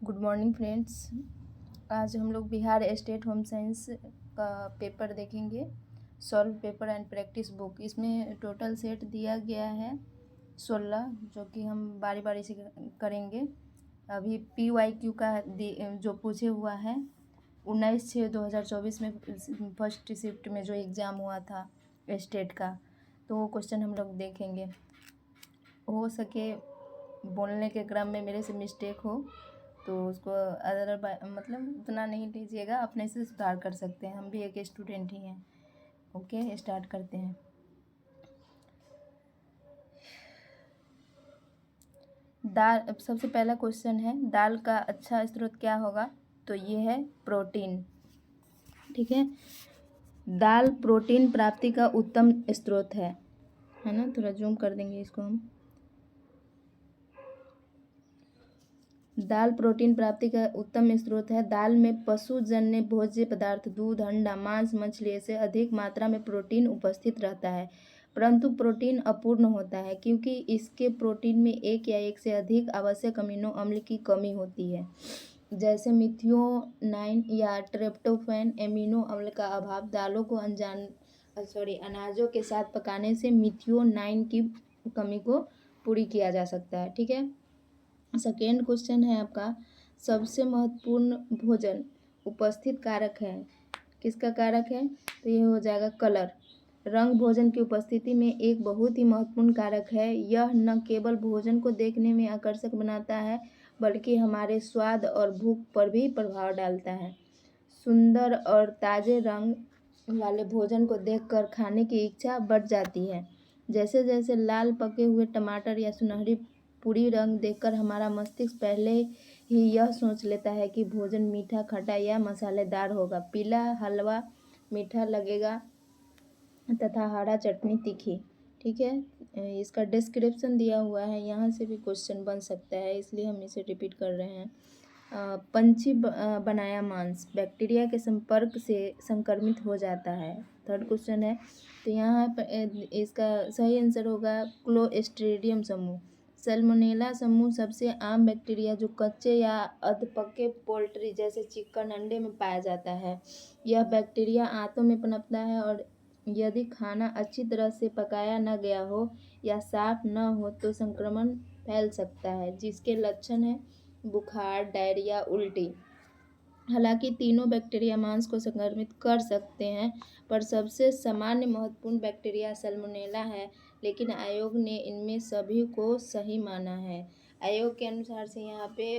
Good morning friends. आज हम लोग बिहार स्टेट होम साइंस का पेपर देखेंगे, solve paper and practice book. इसमें टोटल सेट दिया गया है 16, जो कि हम बारी बारी से करेंगे। अभी PYQ का जो पूछे हुआ है 19/6/2024 में फर्स्ट शिफ्ट में जो एग्ज़ाम हुआ था स्टेट का, तो वो क्वेश्चन हम लोग देखेंगे। हो सके बोलने के क्रम में मेरे से मिस्टेक हो तो उसको मतलब उतना नहीं लीजिएगा, अपने से सुधार कर सकते हैं। हम भी एक स्टूडेंट ही हैं। ओके, स्टार्ट करते हैं। दाल, सबसे पहला क्वेश्चन है दाल का अच्छा स्रोत क्या होगा? तो ये है प्रोटीन। ठीक है, दाल प्रोटीन प्राप्ति का उत्तम स्रोत है ना। थोड़ा जूम कर देंगे इसको हम। दाल प्रोटीन प्राप्ति का उत्तम स्रोत है। दाल में पशुजन्य भोज्य पदार्थ दूध, अंडा, मांस, मछली से अधिक मात्रा में प्रोटीन उपस्थित रहता है, परंतु प्रोटीन अपूर्ण होता है क्योंकि इसके प्रोटीन में एक या एक से अधिक आवश्यक अमीनो अम्ल की कमी होती है, जैसे मिथियोनाइन या ट्रिप्टोफैन। अमीनो अम्ल का अभाव दालों को अनाजों के साथ पकाने से मिथियोनाइन की कमी को पूरी किया जा सकता है। ठीक है, सेकेंड क्वेश्चन है आपका, सबसे महत्वपूर्ण भोजन उपस्थित कारक है। किसका कारक है? तो ये हो जाएगा कलर। रंग भोजन की उपस्थिति में एक बहुत ही महत्वपूर्ण कारक है। यह न केवल भोजन को देखने में आकर्षक बनाता है, बल्कि हमारे स्वाद और भूख पर भी प्रभाव डालता है। सुंदर और ताज़े रंग वाले भोजन को देखकर खाने की इच्छा बढ़ जाती है। जैसे जैसे लाल पके हुए टमाटर या सुनहरी पूरी रंग देखकर हमारा मस्तिष्क पहले ही यह सोच लेता है कि भोजन मीठा, खट्टा या मसालेदार होगा। पीला हलवा मीठा लगेगा तथा हरा चटनी तीखी। ठीक है, इसका डिस्क्रिप्शन दिया हुआ है, यहाँ से भी क्वेश्चन बन सकता है, इसलिए हम इसे रिपीट कर रहे हैं। पंछी बनाया मांस बैक्टीरिया के संपर्क से संक्रमित हो जाता है। थर्ड क्वेश्चन है, तो यहाँ पर इसका सही आंसर होगा क्लोस्ट्रीडियम समूह। सैल्मोनेला समूह सबसे आम बैक्टीरिया जो कच्चे या अधपके पोल्ट्री जैसे चिकन, अंडे में पाया जाता है। यह बैक्टीरिया आंतों में पनपता है और यदि खाना अच्छी तरह से पकाया न गया हो या साफ न हो तो संक्रमण फैल सकता है, जिसके लक्षण है बुखार, डायरिया, उल्टी। हालांकि तीनों बैक्टीरिया मांस को संक्रमित कर सकते हैं, पर सबसे सामान्य महत्वपूर्ण बैक्टीरिया सैल्मोनेला है, लेकिन आयोग ने इनमें सभी को सही माना है। आयोग के अनुसार से यहाँ पे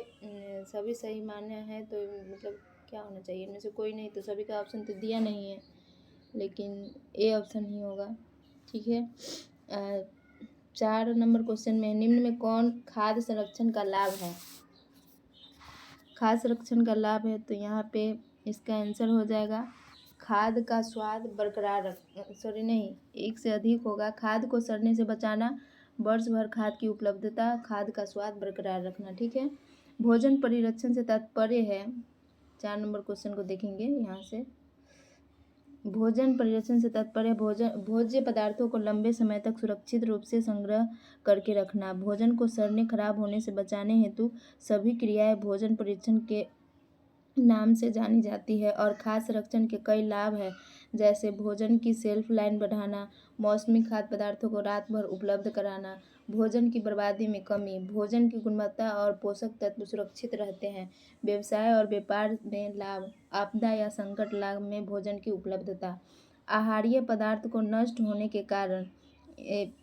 सभी सही माना है, तो मतलब क्या होना चाहिए? इनमें से कोई नहीं, तो सभी का ऑप्शन तो दिया नहीं है, लेकिन ए ऑप्शन ही होगा। ठीक है, 4 नंबर क्वेश्चन में, निम्न में कौन खाद्य संरक्षण का लाभ है? खाद्य संरक्षण का लाभ है, तो यहाँ पे इसका आंसर हो जाएगा खाद्य का स्वाद बरकरार एक से अधिक होगा। खाद्य को सड़ने से बचाना, वर्ष भर खाद्य की उपलब्धता, खाद्य का स्वाद बरकरार रखना। ठीक है, भोजन परिरक्षण से तात्पर्य है, 4 नंबर क्वेश्चन को देखेंगे यहाँ से। भोजन परिरक्षण से तात्पर्य भोज्य पदार्थों को लंबे समय तक सुरक्षित रूप से संग्रह करके रखना। भोजन को सड़ने, खराब होने से बचाने हेतु सभी क्रियाएं भोजन परिरक्षण के नाम से जानी जाती है और खाद्य संरक्षण के कई लाभ हैं, जैसे भोजन की शेल्फ लाइन बढ़ाना, मौसमी खाद्य पदार्थों को रात भर उपलब्ध कराना, भोजन की बर्बादी में कमी, भोजन की गुणवत्ता और पोषक तत्व सुरक्षित रहते हैं, व्यवसाय और व्यापार में लाभ, आपदा या संकट लाभ में भोजन की उपलब्धता, आहारीय पदार्थ को नष्ट होने के कारण।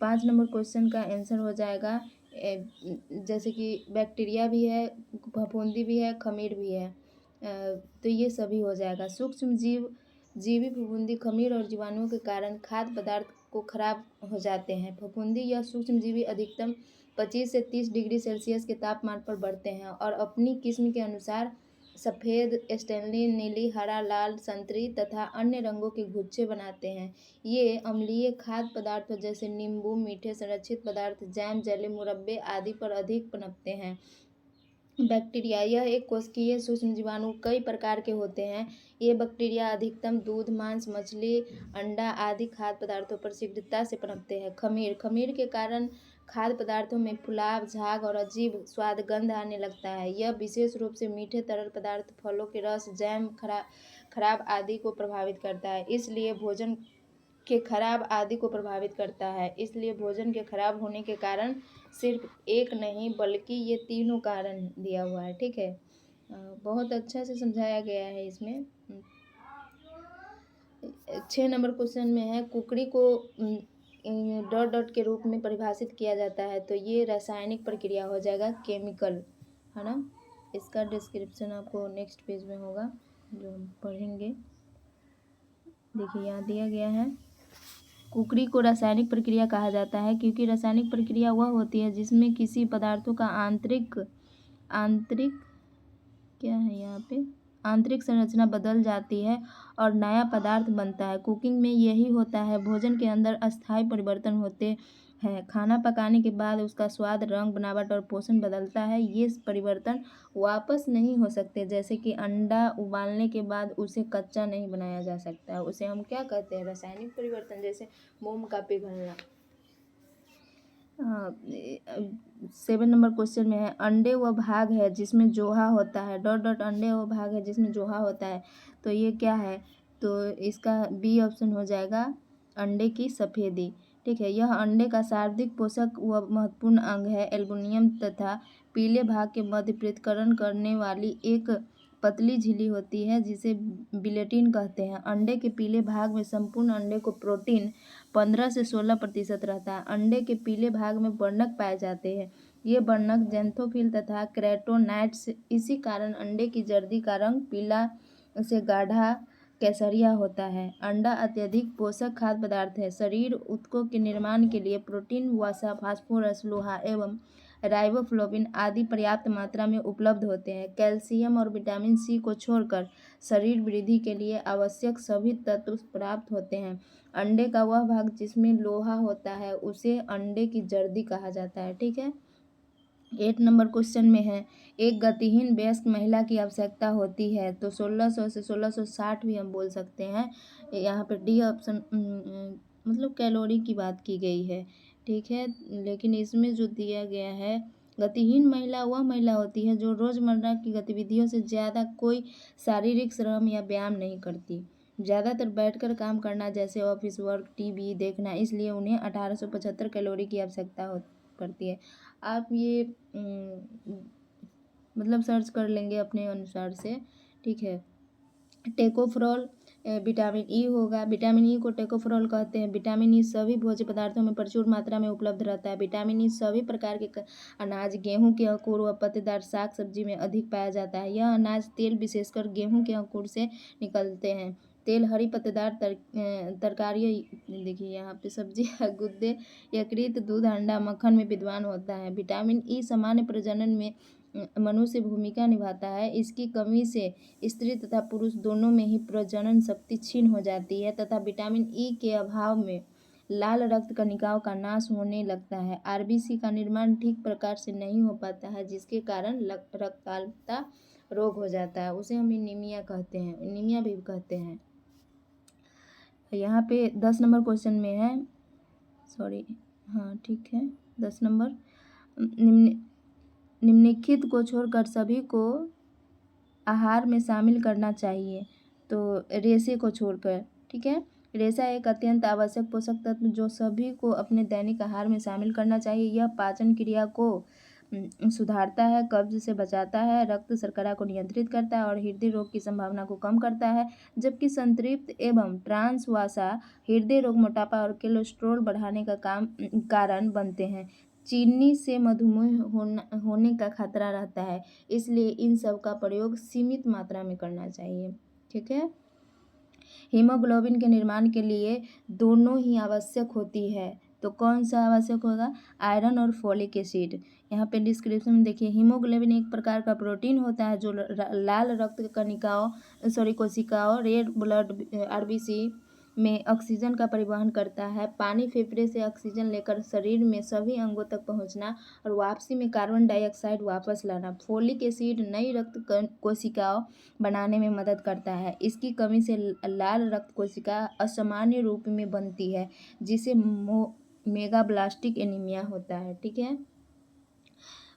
5 नंबर क्वेश्चन का आंसर हो जाएगा जैसे कि बैक्टीरिया भी है, फफूंदी भी है, खमीर भी है, तो ये सभी हो जाएगा। सूक्ष्म जीवी फफूंदी, खमीर और जीवाणुओं के कारण खाद्य पदार्थ को खराब हो जाते हैं। फफूंदी या सूक्ष्म जीवी अधिकतम 25 से 30 डिग्री सेल्सियस के तापमान पर बढ़ते हैं और अपनी किस्म के अनुसार सफ़ेद, स्टेनली, नीली, हरा, लाल, संतरी तथा अन्य रंगों के गुच्छे बनाते हैं। ये अम्लीय खाद्य पदार्थों जैसे नींबू, मीठे संरक्षित पदार्थ, जैम, जेली, मुरब्बे आदि पर अधिक पनपते हैं। बैक्टीरिया, यह एक कोशिकीय सूक्ष्म जीवाणु कई प्रकार के होते हैं। ये बैक्टीरिया अधिकतम दूध, मांस, मछली, अंडा आदि खाद्य पदार्थों पर शीघ्रता से पनपते हैं। खमीर के कारण खाद्य पदार्थों में फुलाव, झाग और अजीब स्वाद गंध आने लगता है। यह विशेष रूप से मीठे तरल पदार्थ, फलों के रस, जैम, खराब आदि को प्रभावित करता है। इसलिए भोजन के खराब होने के कारण सिर्फ एक नहीं बल्कि ये तीनों कारण दिया हुआ है। ठीक है, बहुत अच्छा से समझाया गया है इसमें। 6 नंबर क्वेश्चन में है, कुकड़ी को डॉट डॉट के रूप में परिभाषित किया जाता है, तो ये रासायनिक प्रक्रिया हो जाएगा, केमिकल, है ना। इसका डिस्क्रिप्शन आपको नेक्स्ट पेज में होगा जो हम पढ़ेंगे। देखिए यहाँ दिया गया है, कुकड़ी को रासायनिक प्रक्रिया कहा जाता है क्योंकि रासायनिक प्रक्रिया वह होती है जिसमें किसी पदार्थों का आंतरिक क्या है यहाँ पे आंतरिक संरचना बदल जाती है और नया पदार्थ बनता है। कुकिंग में यही होता है, भोजन के अंदर अस्थायी परिवर्तन होते हैं। खाना पकाने के बाद उसका स्वाद, रंग, बनावट और पोषण बदलता है। ये परिवर्तन वापस नहीं हो सकते, जैसे कि अंडा उबालने के बाद उसे कच्चा नहीं बनाया जा सकता है। उसे हम क्या कहते हैं, रासायनिक परिवर्तन। जैसे मोम का पिघलना। 7 नंबर क्वेश्चन में है, अंडे वह भाग है जिसमें जोहा होता है, डॉट डॉट अंडे वह भाग है जिसमें जोहा होता है, तो ये क्या है, तो इसका बी ऑप्शन हो जाएगा, अंडे की सफ़ेदी। ठीक है, यह अंडे का शारीरिक पोषक व महत्वपूर्ण अंग है। एल्युमिनियम तथा पीले भाग के मध्य पृथक्करण करने वाली एक पतली झिल्ली होती है जिसे बिलेटिन कहते हैं। अंडे के पीले भाग में संपूर्ण अंडे को प्रोटीन 15 से 16% रहता है। अंडे के पीले भाग में वर्णक पाए जाते हैं। ये वर्णक ज़ैंथोफिल तथा कैरोटोनाइट्स। इसी कारण अंडे की जर्दी का रंग पीला से गाढ़ा केसरिया होता है। अंडा अत्यधिक पोषक खाद्य पदार्थ है। शरीर ऊतकों के निर्माण के लिए प्रोटीन, वसा, फास्फोरस, लोहा एवं राइबोफ्लाविन आदि पर्याप्त मात्रा में उपलब्ध होते हैं। कैल्शियम और विटामिन सी को छोड़कर शरीर वृद्धि के लिए आवश्यक सभी तत्व प्राप्त होते हैं। अंडे का वह भाग जिसमें लोहा होता है उसे अंडे की जर्दी कहा जाता है। ठीक है, 8 नंबर क्वेश्चन में है, एक गतिहीन वयस्क महिला की आवश्यकता होती है, तो 1600 से 1660 भी हम बोल सकते हैं। यहाँ पर डी ऑप्शन मतलब कैलोरी की बात की गई है। ठीक है, लेकिन इसमें जो दिया गया है, गतिहीन महिला वह महिला होती है जो रोज़मर्रा की गतिविधियों से ज़्यादा कोई शारीरिक श्रम या व्यायाम नहीं करती, ज़्यादातर बैठकर काम करना जैसे ऑफिस वर्क, टीवी देखना, इसलिए उन्हें 1875 कैलोरी की आवश्यकता पड़ती है। आप ये मतलब सर्च कर लेंगे अपने अनुसार से। ठीक है, टेकोफ्रोल विटामिन ई होगा। विटामिन ई को टेकोफ्रोल कहते हैं। विटामिन ई सभी भोज्य पदार्थों में प्रचुर मात्रा में उपलब्ध रहता है। विटामिन ई सभी प्रकार के अनाज, गेहूं के अंकुर व पत्तेदार साग सब्जी में अधिक पाया जाता है। यह अनाज तेल विशेषकर गेहूं के अंकुर से निकलते हैं। तेल हरी पत्तेदार तरकारियों, देखिए यहाँ पे सब्जी, गुद्दे, यकृत, दूध, अंडा, मक्खन में विद्वान होता है। विटामिन ई सामान्य प्रजनन में मनुष्य भूमिका निभाता है। इसकी कमी से स्त्री तथा पुरुष दोनों में ही प्रजनन शक्ति क्षीण हो जाती है तथा विटामिन ई के अभाव में लाल रक्त कणिकाओं का नाश होने लगता है। आरबीसी का निर्माण ठीक प्रकार से नहीं हो पाता है जिसके कारण रक्ताल्पता रोग हो जाता है। उसे हम एनीमिया कहते हैं, एनीमिया भी कहते हैं। यहाँ पे 10 नंबर क्वेश्चन में है, सॉरी, हाँ ठीक है, 10 नंबर, निम्नलिखित को छोड़कर सभी को आहार में शामिल करना चाहिए, तो रेशे को छोड़कर। ठीक है, रेशा एक अत्यंत आवश्यक पोषक तत्व जो सभी को अपने दैनिक आहार में शामिल करना चाहिए। यह पाचन क्रिया को सुधारता है, कब्ज से बचाता है, रक्त शर्करा को नियंत्रित करता है और हृदय रोग की संभावना को कम करता है, जबकि संतृप्त एवं ट्रांस वसा हृदय रोग, मोटापा और कोलेस्ट्रॉल बढ़ाने का कारण बनते हैं। चीनी से मधुमेह होने का खतरा रहता है, इसलिए इन सब का प्रयोग सीमित मात्रा में करना चाहिए। ठीक है, हीमोग्लोबिन के निर्माण के लिए दोनों ही आवश्यक होती है, तो कौन सा आवश्यक होगा, आयरन और फोलिक एसिड। यहाँ पे डिस्क्रिप्शन में देखिए, हीमोग्लोबिन एक प्रकार का प्रोटीन होता है जो लाल रक्त कोशिकाओं, रेड ब्लड आरबीसी में ऑक्सीजन का परिवहन करता है। पानी फेफड़े से ऑक्सीजन लेकर शरीर में सभी अंगों तक पहुंचना और वापसी में कार्बन डाइऑक्साइड वापस लाना। फोलिक एसिड नई रक्त कोशिकाओं बनाने में मदद करता है। इसकी कमी से लाल रक्त कोशिका असामान्य रूप में बनती है, जिसे मेगाब्लास्टिक एनीमिया होता है। ठीक है।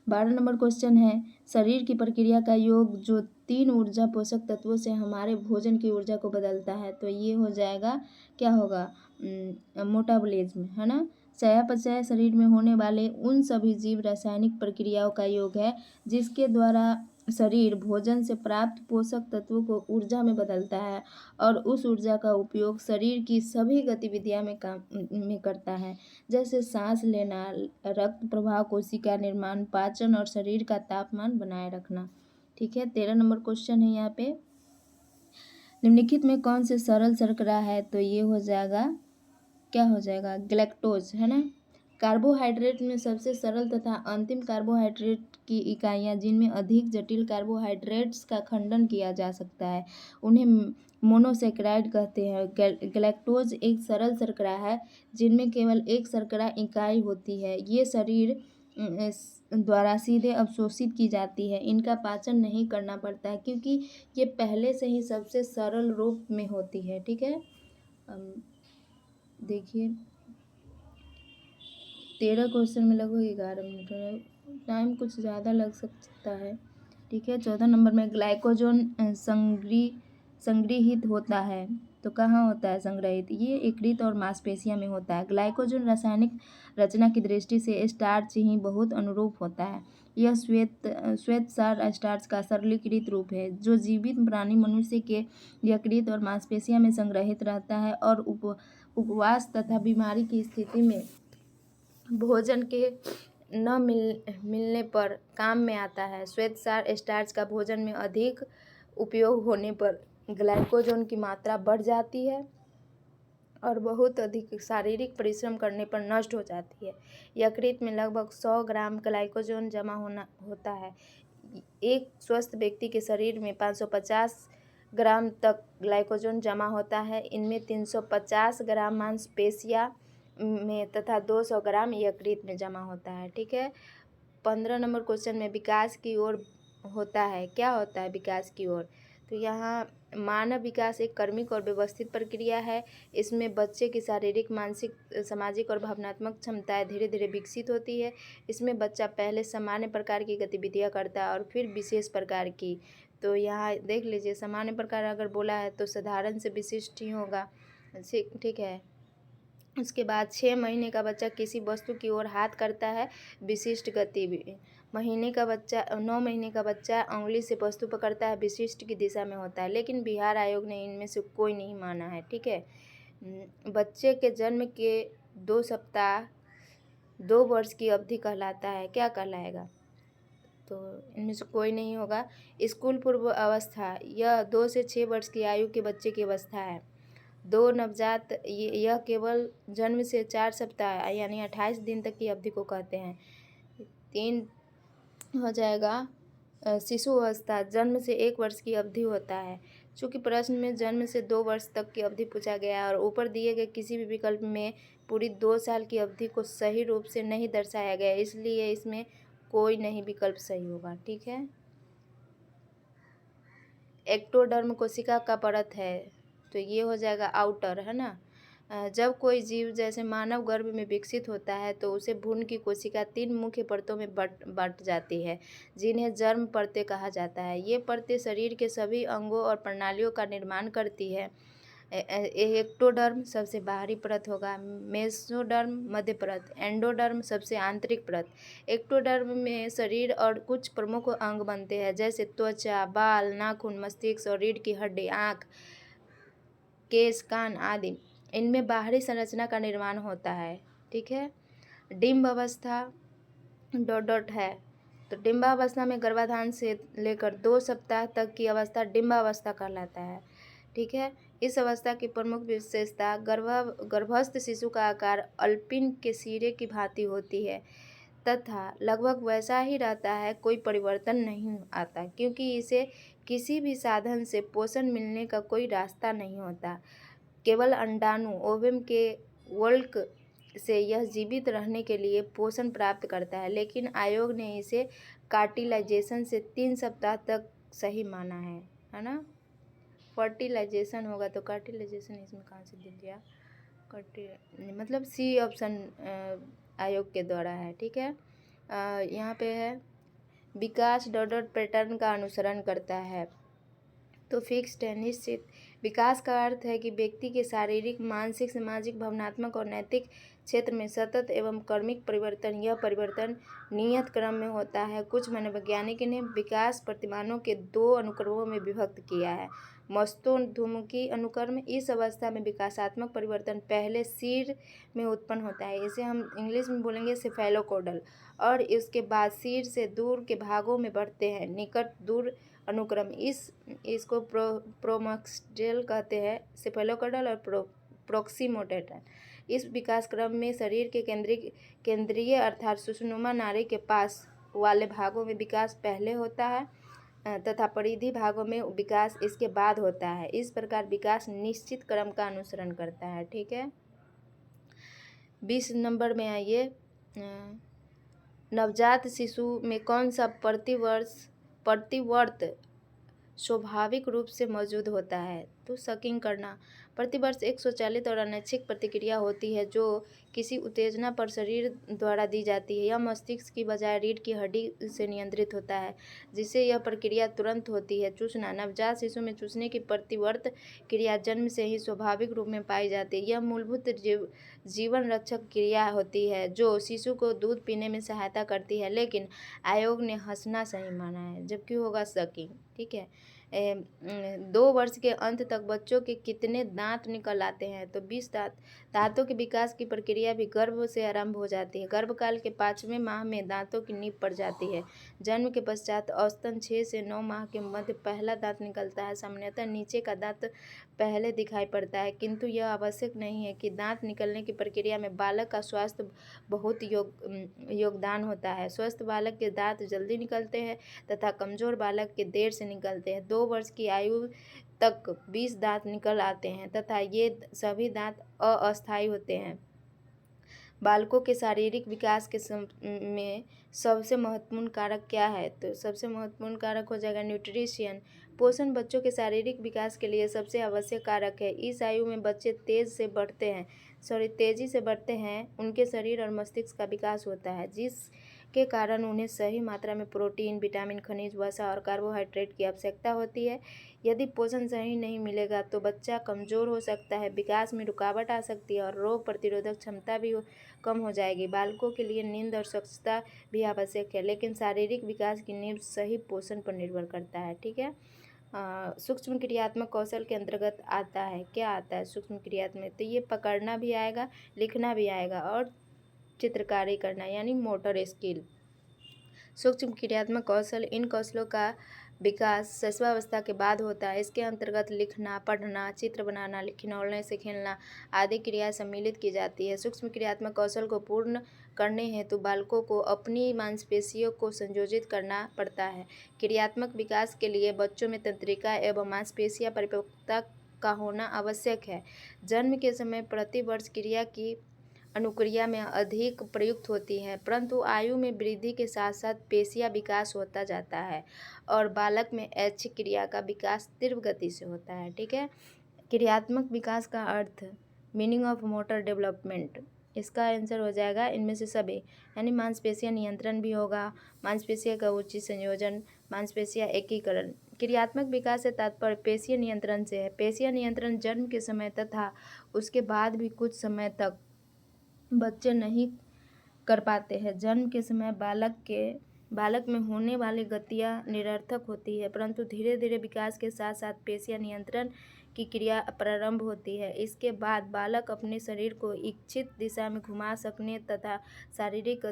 12 नंबर क्वेश्चन है, शरीर की प्रक्रिया का योग जो 3 ऊर्जा पोषक तत्वों से हमारे भोजन की ऊर्जा को बदलता है, तो ये हो जाएगा, क्या होगा, मोटाबॉलिज्म, है ना। चयापचय शरीर में होने वाले उन सभी जीव रासायनिक प्रक्रियाओं का योग है जिसके द्वारा शरीर भोजन से प्राप्त पोषक तत्वों को ऊर्जा में बदलता है और उस ऊर्जा का उपयोग शरीर की सभी गतिविधियां में करता है, जैसे सांस लेना, रक्त प्रवाह, कोशिका निर्माण, पाचन और शरीर का तापमान बनाए रखना। ठीक है। 13 नंबर क्वेश्चन है यहाँ पे, निम्नलिखित में कौन से सरल शर्करा है, तो ये हो जाएगा, क्या हो जाएगा, ग्लैक्टोज, है ना। कार्बोहाइड्रेट में सबसे सरल तथा अंतिम कार्बोहाइड्रेट की इकाइयाँ जिनमें अधिक जटिल कार्बोहाइड्रेट्स का खंडन किया जा सकता है उन्हें मोनोसेकेराइड कहते हैं। ग्लैक्टोज एक सरल शर्करा है जिनमें केवल एक शर्करा इकाई होती है। ये शरीर द्वारा सीधे अवशोषित की जाती है। इनका पाचन नहीं करना पड़ता है क्योंकि ये पहले से ही सबसे सरल रूप में होती है। ठीक है। देखिए 13 क्वेश्चन में लगभग 11 मिनट है, टाइम कुछ ज़्यादा लग सकता है। ठीक है। 14 नंबर में ग्लाइकोजन संग्रहित होता है, तो कहाँ होता है संग्रहित, ये यकृत और मांसपेशियों में होता है। ग्लाइकोजन रासायनिक रचना की दृष्टि से स्टार्च ही बहुत अनुरूप होता है। यह श्वेतसार स्टार्च का सरलीकृत रूप है जो जीवित प्राणी मनुष्य के यकृत और मांसपेशियों में संग्रहित रहता है और उपवास तथा बीमारी की स्थिति में भोजन के न मिलने पर काम में आता है। श्वेतसार स्टार्च का भोजन में अधिक उपयोग होने पर ग्लाइकोजन की मात्रा बढ़ जाती है और बहुत अधिक शारीरिक परिश्रम करने पर नष्ट हो जाती है। यकृत में लगभग 100 ग्राम ग्लाइकोजन जमा होता है। एक स्वस्थ व्यक्ति के शरीर में 550 ग्राम तक ग्लाइकोजन जमा होता है। इनमें 350 ग्राम मांसपेशियां में तथा 200 ग्राम यकृत में जमा होता है। ठीक है। 15 नंबर क्वेश्चन में विकास की ओर होता है, क्या होता है विकास की ओर, तो यहाँ मानव विकास एक क्रमिक और व्यवस्थित प्रक्रिया है। इसमें बच्चे की शारीरिक, मानसिक, सामाजिक और भावनात्मक क्षमताएं धीरे धीरे विकसित होती है। इसमें बच्चा पहले सामान्य प्रकार की गतिविधियां करता है और फिर विशेष प्रकार की। तो यहाँ देख लीजिए, सामान्य प्रकार अगर बोला है तो साधारण से विशिष्ट ही होगा। ठीक है। उसके बाद 6 महीने का बच्चा किसी वस्तु की ओर हाथ करता है, विशिष्ट गति। 9 महीने का बच्चा उंगली से वस्तु पकड़ता है, विशिष्ट की दिशा में होता है। लेकिन बिहार आयोग ने इनमें से कोई नहीं माना है। ठीक है। बच्चे के जन्म के 2 सप्ताह 2 वर्ष की अवधि कहलाता है, क्या कहलाएगा, तो इनमें से कोई नहीं होगा। स्कूल पूर्व अवस्था, यह 2 से 6 वर्ष की आयु के बच्चे की अवस्था है। 2 नवजात, यह केवल जन्म से 4 सप्ताह यानी 28 दिन तक की अवधि को कहते हैं। 3 हो जाएगा शिशु अवस्था, जन्म से 1 वर्ष की अवधि होता है। चूँकि प्रश्न में जन्म से 2 वर्ष तक की अवधि पूछा गया है और ऊपर दिए गए किसी भी विकल्प में पूरी 2 साल की अवधि को सही रूप से नहीं दर्शाया गया, इसलिए इसमें कोई नहीं विकल्प सही होगा। ठीक है। एक्टोडर्म कोशिका का परत है, तो ये हो जाएगा आउटर, है ना। जब कोई जीव जैसे मानव गर्भ में विकसित होता है तो उसे भ्रूण की कोशिका 3 मुख्य परतों में बट जाती है जिन्हें जर्म परतें कहा जाता है। ये परतें शरीर के सभी अंगों और प्रणालियों का निर्माण करती है। एक्टोडर्म सबसे बाहरी परत होगा, मेसोडर्म मध्य परत, एंडोडर्म सबसे आंतरिक परत। एक्टोडर्म में शरीर और कुछ प्रमुख अंग बनते हैं जैसे त्वचा, बाल, नाखून, मस्तिष्क और रीढ़ की हड्डी, आँख, केश, कान आदि। इनमें बाहरी संरचना का निर्माण होता है। ठीक है। डिम्ब अवस्था डॉट है, तो डिम्बावस्था में गर्भाधान से लेकर 2 सप्ताह तक की अवस्था डिम्बावस्था कहलाता है। ठीक है। इस अवस्था की प्रमुख विशेषता, गर्भस्थ शिशु का आकार अल्पिन के सिरे की भांति होती है तथा लगभग वैसा ही रहता है, कोई परिवर्तन नहीं आता क्योंकि इसे किसी भी साधन से पोषण मिलने का कोई रास्ता नहीं होता। केवल अंडाणु ओवम के वल्क से यह जीवित रहने के लिए पोषण प्राप्त करता है, लेकिन आयोग ने इसे कार्टिलाइजेशन से 3 सप्ताह तक सही माना है ना। फर्टिलाइजेशन होगा तो कार्टिलाइजेशन इसमें कहाँ से दे दिया, मतलब सी ऑप्शन आयोग के द्वारा है। ठीक है, यहाँ पे है विकास डॉट पैटर्न का अनुसरण करता है। तो फिक्स्ड है, निश्चित। विकास का अर्थ है कि व्यक्ति के शारीरिक, मानसिक, सामाजिक, भावनात्मक और नैतिक क्षेत्र में सतत एवं क्रमिक परिवर्तन। यह परिवर्तन नियत क्रम में होता है। कुछ मनोवैज्ञानिक ने विकास प्रतिमानों के 2 अनुक्रमों में विभक्त किया है। मस्तोन्मुखी अनुक्रम, इस अवस्था में विकासात्मक परिवर्तन पहले सिर में उत्पन्न होता है, इसे हम इंग्लिश में बोलेंगे सेफेलोकोडल, और इसके बाद सिर से दूर के भागों में बढ़ते हैं। निकट दूर अनुक्रम, इसको प्रोमक्सटेल कहते हैं, सेफेलोकोडल और प्रोक्सिमोटेल। इस विकास क्रम में शरीर के केंद्रीय अर्थात सुषुम्ना नाड़ी के पास वाले भागों में विकास पहले होता है तथा परिधि भागों में विकास इसके बाद होता है। इस प्रकार विकास निश्चित क्रम का अनुसरण करता है। ठीक है, 20 नंबर में आइए, नवजात शिशु में कौन सा प्रतिवर्त स्वाभाविक रूप से मौजूद होता है? तो सकिंग करना। प्रतिवर्ष एक स्वचालित और अनैच्छिक प्रतिक्रिया होती है जो किसी उत्तेजना पर शरीर द्वारा दी जाती है। यह मस्तिष्क की बजाय रीढ़ की हड्डी से नियंत्रित होता है, जिससे यह प्रक्रिया तुरंत होती है। चूसना। नवजात शिशु में चूसने की प्रतिवर्त क्रिया जन्म से ही स्वाभाविक रूप में पाई जाती है। यह मूलभूत जीवन रक्षक क्रिया होती है जो शिशु को दूध पीने में सहायता करती है, लेकिन आयोग ने हंसना सही माना है, जबकि होगा सकिंग। ठीक है, 2 वर्ष के अंत तक बच्चों के कितने दांत निकल आते हैं? तो 20 दांत। दांतों के विकास की प्रक्रिया भी गर्भ से आरंभ हो जाती है। गर्भकाल के 5वें माह में दांतों की नींव पड़ जाती है। जन्म के पश्चात औसतन 6 से 9 माह के मध्य पहला दांत निकलता है। सामान्यतः नीचे का दांत पहले दिखाई पड़ता है, किंतु यह आवश्यक नहीं है कि दांत निकलने की प्रक्रिया में बालक का स्वास्थ्य बहुत योगदान होता है। स्वस्थ बालक के दांत जल्दी निकलते हैं तथा कमजोर बालक के देर से निकलते हैं। 2 वर्ष की आयु तक 20 दांत निकल आते हैं तथा ये सभी दांत अस्थायी होते हैं। बालकों के शारीरिक विकास में सबसे महत्वपूर्ण कारक क्या है? तो सबसे महत्वपूर्ण कारक हो जाएगा न्यूट्रिशन। पोषण बच्चों के शारीरिक विकास के लिए सबसे आवश्यक कारक है। इस आयु में बच्चे तेजी से बढ़ते हैं। उनके शरीर और मस्तिष्क का विकास होता है, जिसके कारण उन्हें सही मात्रा में प्रोटीन, विटामिन, खनिज, वसा और कार्बोहाइड्रेट की आवश्यकता होती है। यदि पोषण सही नहीं मिलेगा तो बच्चा कमज़ोर हो सकता है, विकास में रुकावट आ सकती है और रोग प्रतिरोधक क्षमता भी कम हो जाएगी। बालकों के लिए नींद और स्वच्छता भी आवश्यक है, लेकिन शारीरिक विकास की नींव सही पोषण पर निर्भर करता है। ठीक है, सूक्ष्म क्रियात्मक कौशल के अंतर्गत आता है। क्या आता है सूक्ष्म क्रियात्मक? तो ये पकड़ना भी आएगा, लिखना भी आएगा और चित्रकारी करना, यानी मोटर स्किल। सूक्ष्म क्रियात्मक कौशल, इन कौशलों का विकास शैशवावस्था के बाद होता है। इसके अंतर्गत लिखना, पढ़ना, चित्र बनाना, खिलौने से खेलना आदि क्रियाएं सम्मिलित की जाती है। सूक्ष्म क्रियात्मक कौशल को पूर्ण करने हेतु बालकों को अपनी मांसपेशियों को संयोजित करना पड़ता है। क्रियात्मक विकास के लिए बच्चों में तंत्रिका एवं मांसपेशियां परिपक्वता का होना आवश्यक है। जन्म के समय प्रतिवर्ष क्रिया की अनुक्रिया में अधिक प्रयुक्त होती है, परंतु आयु में वृद्धि के साथ साथ पेशियां विकास होता जाता है और बालक में ऐच्छिक क्रिया का विकास तीव्र गति से होता है। ठीक है, क्रियात्मक विकास का अर्थ, मीनिंग ऑफ मोटर डेवलपमेंट, इसका आंसर हो जाएगा इनमें से सभी, यानी मांसपेशियां नियंत्रण भी होगा, मांसपेशियां का उचित संयोजन, मांसपेशियां एकीकरण। क्रियात्मक विकास से तात्पर्य पेशीय नियंत्रण से है। पेशीय नियंत्रण जन्म के समय तथा उसके बाद भी कुछ समय तक बच्चे नहीं कर पाते हैं। जन्म के समय बालक में होने वाली गतियाँ निरर्थक होती है, परंतु धीरे धीरे विकास के साथ साथ पेशियां नियंत्रण की क्रिया प्रारंभ होती है। इसके बाद बालक अपने शरीर को इच्छित दिशा में घुमा सकने तथा शारीरिक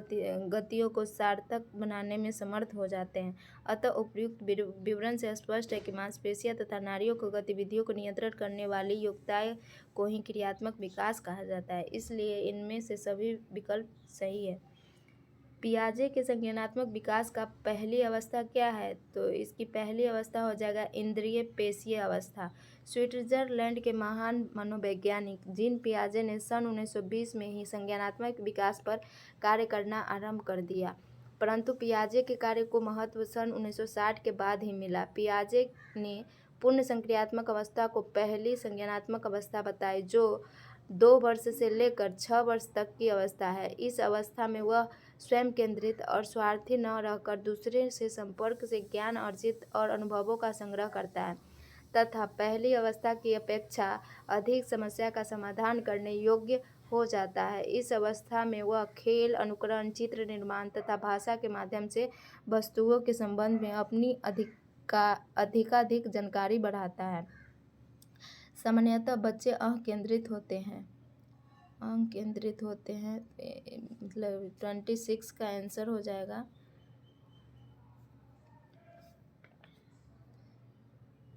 गतियों को सार्थक बनाने में समर्थ हो जाते हैं। अतः उपयुक्त विवरण से स्पष्ट है कि मांसपेशियां तथा नाड़ियों को गतिविधियों को नियंत्रित करने वाली योग्यताएं को ही क्रियात्मक विकास कहा जाता है। इसलिए इनमें से सभी विकल्प सही है। पियाजे के संज्ञानात्मक विकास का पहली अवस्था क्या है? तो इसकी पहली अवस्था हो जाएगा इंद्रिय पेशीय अवस्था। स्विट्जरलैंड के महान मनोवैज्ञानिक जीन पियाजे ने सन 1920 में ही संज्ञानात्मक विकास पर कार्य करना आरंभ कर दिया, परंतु पियाजे के कार्य को महत्व सन 1960 के बाद ही मिला। पियाजे ने पूर्ण संक्रियात्मक अवस्था को पहली संज्ञानात्मक अवस्था बताई, जो 2 वर्ष से लेकर 6 वर्ष तक की अवस्था है। इस अवस्था में वह स्वयं केंद्रित और स्वार्थी न रहकर दूसरे से संपर्क से ज्ञान अर्जित और अनुभवों का संग्रह करता है तथा पहली अवस्था की अपेक्षा अधिक समस्या का समाधान करने योग्य हो जाता है। इस अवस्था में वह खेल, अनुकरण, चित्र निर्माण तथा भाषा के माध्यम से वस्तुओं के संबंध में अपनी अधिकाधिक जानकारी बढ़ाता है। सामान्यतः बच्चे अंक केंद्रित होते हैं मतलब 26 का आंसर हो जाएगा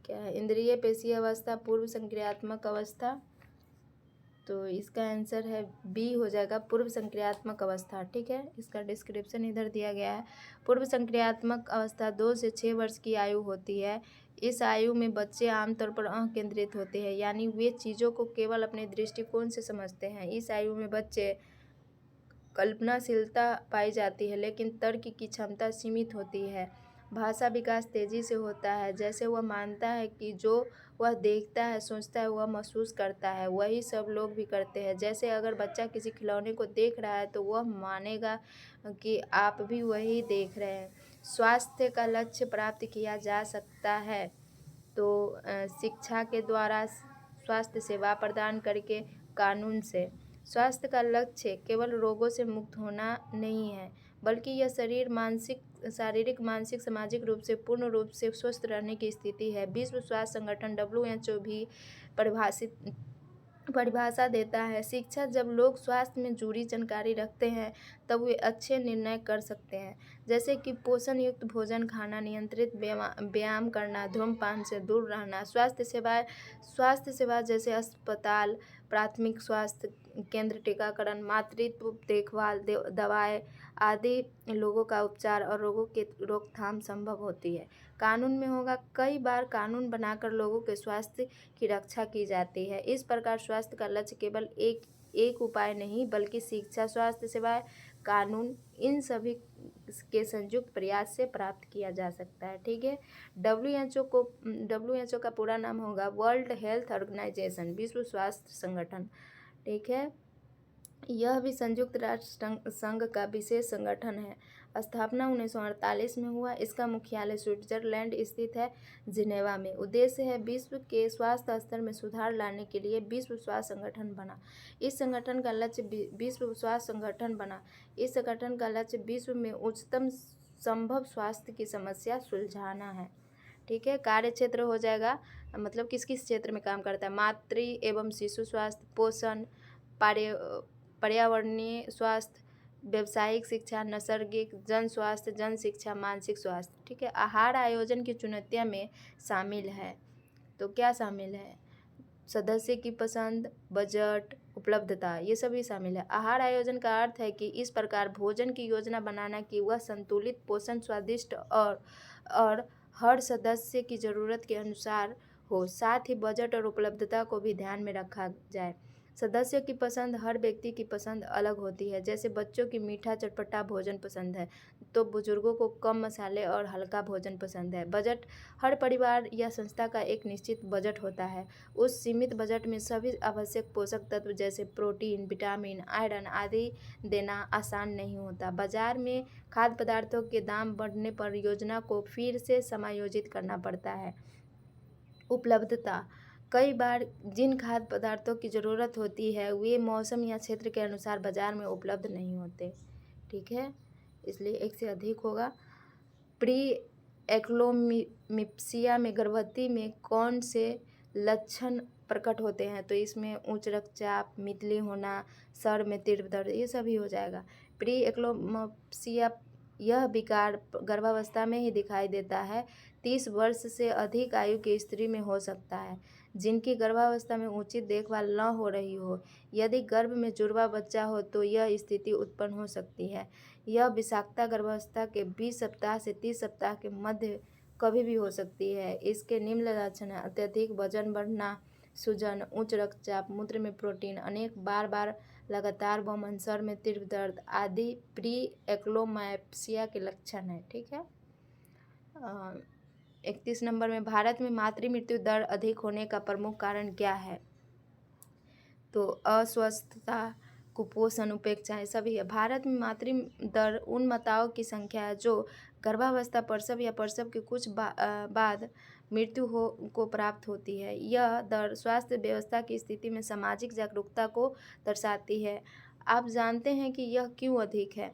क्या है, इंद्रिय पेशी अवस्था, पूर्व संक्रियात्मक अवस्था। तो इसका आंसर है बी हो जाएगा, पूर्व संक्रियात्मक अवस्था। ठीक है, इसका डिस्क्रिप्शन इधर दिया गया है। पूर्व संक्रियात्मक अवस्था 2 से 6 वर्ष की आयु होती है। इस आयु में बच्चे आमतौर पर अंक केंद्रित होते हैं, यानी वे चीज़ों को केवल अपने दृष्टिकोण से समझते हैं। इस आयु में बच्चे कल्पनाशीलता पाई जाती है, लेकिन तर्क की क्षमता सीमित होती है। भाषा विकास तेजी से होता है। जैसे वह मानता है कि जो वह देखता है, सोचता है, वह महसूस करता है, वही सब लोग भी करते हैं। जैसे अगर बच्चा किसी खिलौने को देख रहा है तो वह मानेगा कि आप भी वही देख रहे हैं। स्वास्थ्य का लक्ष्य प्राप्त किया जा सकता है तो शिक्षा के द्वारा, स्वास्थ्य सेवा प्रदान करके, कानून से। स्वास्थ्य का लक्ष्य केवल रोगों से मुक्त होना नहीं है, बल्कि यह शारीरिक, मानसिक, सामाजिक रूप से पूर्ण रूप से स्वस्थ रहने की स्थिति है। विश्व स्वास्थ्य संगठन WHO भी परिभाषा देता है। शिक्षा, जब लोग स्वास्थ्य में जुड़ी जानकारी रखते हैं तब वे अच्छे निर्णय कर सकते हैं, जैसे कि पोषण युक्त भोजन खाना, नियंत्रित व्यायाम करना, धूम्रपान से दूर रहना। स्वास्थ्य सेवा जैसे अस्पताल, प्राथमिक स्वास्थ्य केंद्र, टीकाकरण, मातृत्व देखभाल, दवाएं आदि लोगों का उपचार और रोगों की रोकथाम संभव होती है। कानून में होगा, कई बार कानून बनाकर लोगों के स्वास्थ्य की रक्षा की जाती है। इस प्रकार स्वास्थ्य का लक्ष्य केवल एक उपाय नहीं, बल्कि शिक्षा, स्वास्थ्य सेवाएं, कानून, इन सभी के संयुक्त प्रयास से प्राप्त किया जा सकता है। ठीक है, WHO का पूरा नाम होगा वर्ल्ड हेल्थ ऑर्गेनाइजेशन, विश्व स्वास्थ्य संगठन। ठीक है, यह भी संयुक्त राष्ट्र संघ का विशेष संगठन है। स्थापना 1948 में हुआ। इसका मुख्यालय स्विट्जरलैंड स्थित है, जिनेवा में। उद्देश्य है विश्व के स्वास्थ्य स्तर में सुधार लाने के लिए विश्व स्वास्थ्य संगठन बना। इस संगठन का लक्ष्य विश्व में उच्चतम संभव स्वास्थ्य की समस्या सुलझाना है। ठीक है, कार्य क्षेत्र हो जाएगा, मतलब किस किस क्षेत्र में काम करता है। मातृ एवं शिशु स्वास्थ्य, पोषण, पर्यावरणीय स्वास्थ्य, व्यावसायिक शिक्षा, नैसर्गिक, जन स्वास्थ्य, जन शिक्षा, मानसिक स्वास्थ्य। ठीक है, आहार आयोजन की चुनौतियां में शामिल है। तो क्या शामिल है? सदस्य की पसंद, बजट, उपलब्धता, ये सभी शामिल है। आहार आयोजन का अर्थ है कि इस प्रकार भोजन की योजना बनाना कि वह संतुलित, पोषण, स्वादिष्ट और हर सदस्य की ज़रूरत के अनुसार हो। साथ ही बजट और उपलब्धता को भी ध्यान में रखा जाए। सदस्यों की पसंद, हर व्यक्ति की पसंद अलग होती है। जैसे बच्चों की मीठा चटपटा भोजन पसंद है तो बुजुर्गों को कम मसाले और हल्का भोजन पसंद है। बजट, हर परिवार या संस्था का एक निश्चित बजट होता है। उस सीमित बजट में सभी आवश्यक पोषक तत्व जैसे प्रोटीन, विटामिन, आयरन आदि देना आसान नहीं होता। बाजार में खाद्य पदार्थों के दाम बढ़ने पर योजना को फिर से समायोजित करना पड़ता है। उपलब्धता, कई बार जिन खाद्य पदार्थों की ज़रूरत होती है वे मौसम या क्षेत्र के अनुसार बाजार में उपलब्ध नहीं होते। ठीक है, इसलिए एक से अधिक होगा। प्री एक्लोमिप्सिया में गर्भवती में कौन से लक्षण प्रकट होते हैं? तो इसमें उच्च रक्तचाप, मितली होना, सर में तीव्र दर्द, ये सभी हो जाएगा। प्री एक्लोमिप्सिया, यह विकार गर्भावस्था में ही दिखाई देता है। 30 वर्ष से अधिक आयु की स्त्री में हो सकता है जिनकी गर्भावस्था में उचित देखभाल न हो रही हो। यदि गर्भ में जुड़वा बच्चा हो तो यह स्थिति उत्पन्न हो सकती है। यह विषाक्तता गर्भावस्था के 20 सप्ताह से 30 सप्ताह के मध्य कभी भी हो सकती है। इसके निम्न लक्षण हैं: अत्यधिक वजन बढ़ना, सूजन, उच्च रक्तचाप, मूत्र में प्रोटीन, अनेक बार लगातार वमन, सर में तीव्र दर्द आदि प्री एक्लोमैप्सिया के लक्षण हैं। ठीक है, 31 नंबर में, भारत में मातृ मृत्यु दर अधिक होने का प्रमुख कारण क्या है? तो अस्वस्थता, कुपोषण, उपेक्षा सभी है। भारत में मातृ दर उन माताओं की संख्या है जो गर्भावस्था, प्रसव या प्रसव के कुछ बाद मृत्यु को प्राप्त होती है। यह दर स्वास्थ्य व्यवस्था की स्थिति में सामाजिक जागरूकता को दर्शाती है। आप जानते हैं कि यह क्यों अधिक है?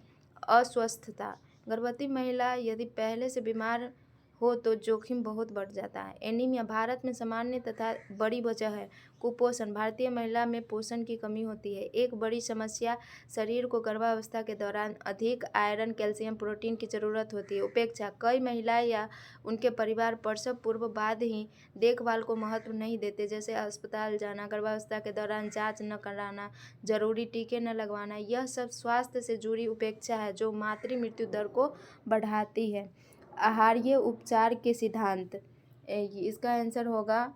अस्वस्थता, गर्भवती महिला यदि पहले से बीमार हो तो जोखिम बहुत बढ़ जाता है। एनीमिया भारत में सामान्य तथा बड़ी वजह है। कुपोषण, भारतीय महिला में पोषण की कमी होती है। एक बड़ी समस्या शरीर को गर्भावस्था के दौरान अधिक आयरन, कैल्शियम, प्रोटीन की जरूरत होती है। उपेक्षा, कई महिलाएं या उनके परिवार प्रसव पूर्व बाद ही देखभाल को महत्व नहीं देते, जैसे अस्पताल जाना, गर्भावस्था के दौरान जांच न कराना, जरूरी टीके न लगवाना। यह सब स्वास्थ्य से जुड़ी उपेक्षा है जो मातृ मृत्यु दर को बढ़ाती है। आहारीय उपचार के सिद्धांत, इसका आंसर होगा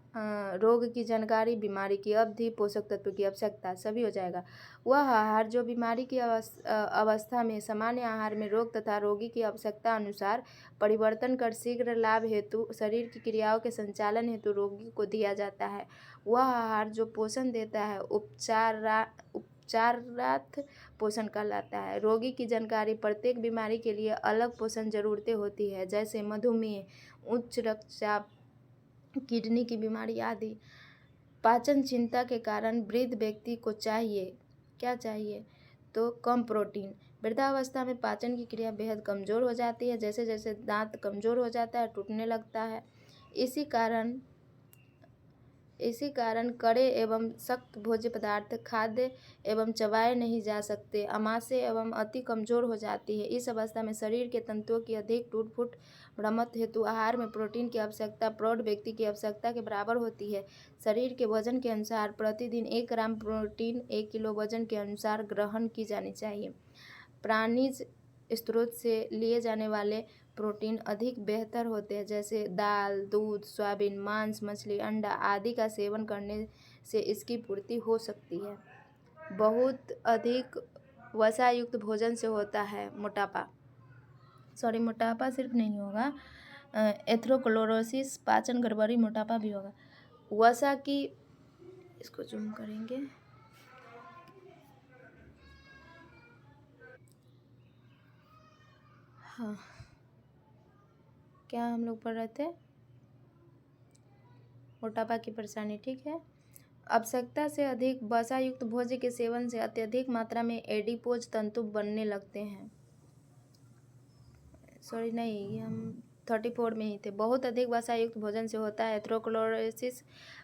रोग की जानकारी, बीमारी की अवधि, पोषक तत्व की आवश्यकता, सभी हो जाएगा। वह आहार जो बीमारी की अवस्था में सामान्य आहार में रोग तथा रोगी की आवश्यकता अनुसार परिवर्तन कर शीघ्र लाभ हेतु शरीर की क्रियाओं के संचालन हेतु रोगी को दिया जाता है। वह आहार जो पोषण देता है उपचारार्थ पोषण कहलाता है। रोगी की जानकारी, प्रत्येक बीमारी के लिए अलग पोषण जरूरतें होती है, जैसे मधुमेह, उच्च रक्तचाप, किडनी की बीमारी आदि। पाचन चिंता के कारण वृद्ध व्यक्ति को क्या चाहिए? तो कम प्रोटीन। वृद्धावस्था में पाचन की क्रिया बेहद कमज़ोर हो जाती है, जैसे जैसे दांत कमज़ोर हो जाता है, टूटने लगता है। इसी कारण कड़े एवं सख्त भोज्य पदार्थ खाद्य एवं चबाए नहीं जा सकते। आमाशय एवं अति कमज़ोर हो जाती है। इस अवस्था में शरीर के तंतुओं की अधिक टूट फूट मरम्मत हेतु आहार में प्रोटीन की आवश्यकता प्रौढ़ व्यक्ति की आवश्यकता के बराबर होती है। शरीर के वजन के अनुसार प्रतिदिन 1 ग्राम प्रोटीन 1 किलो वजन के अनुसार ग्रहण की जानी चाहिए। प्राणिज स्रोत से लिए जाने वाले प्रोटीन अधिक बेहतर होते हैं, जैसे दाल, दूध, सोयाबीन, मांस, मछली, अंडा आदि का सेवन करने से इसकी पूर्ति हो सकती है। बहुत अधिक वसा युक्त भोजन से होता है मोटापा सिर्फ नहीं होगा, एथेरोस्क्लेरोसिस, पाचन गड़बड़ी, मोटापा भी होगा। वसा की, इसको जूम करेंगे, हाँ, क्या हम लोग पढ़ रहे थे? मोटापा की परेशानी, ठीक है। आवश्यकता से अधिक वसा युक्त भोज्य के सेवन से अत्यधिक मात्रा में एडिपोज तंतु बनने लगते हैं। सॉरी नहीं, ये हम 34 में ही थे। बहुत अधिक वसा युक्त भोजन से होता है एथेरोस्क्लेरोसिस,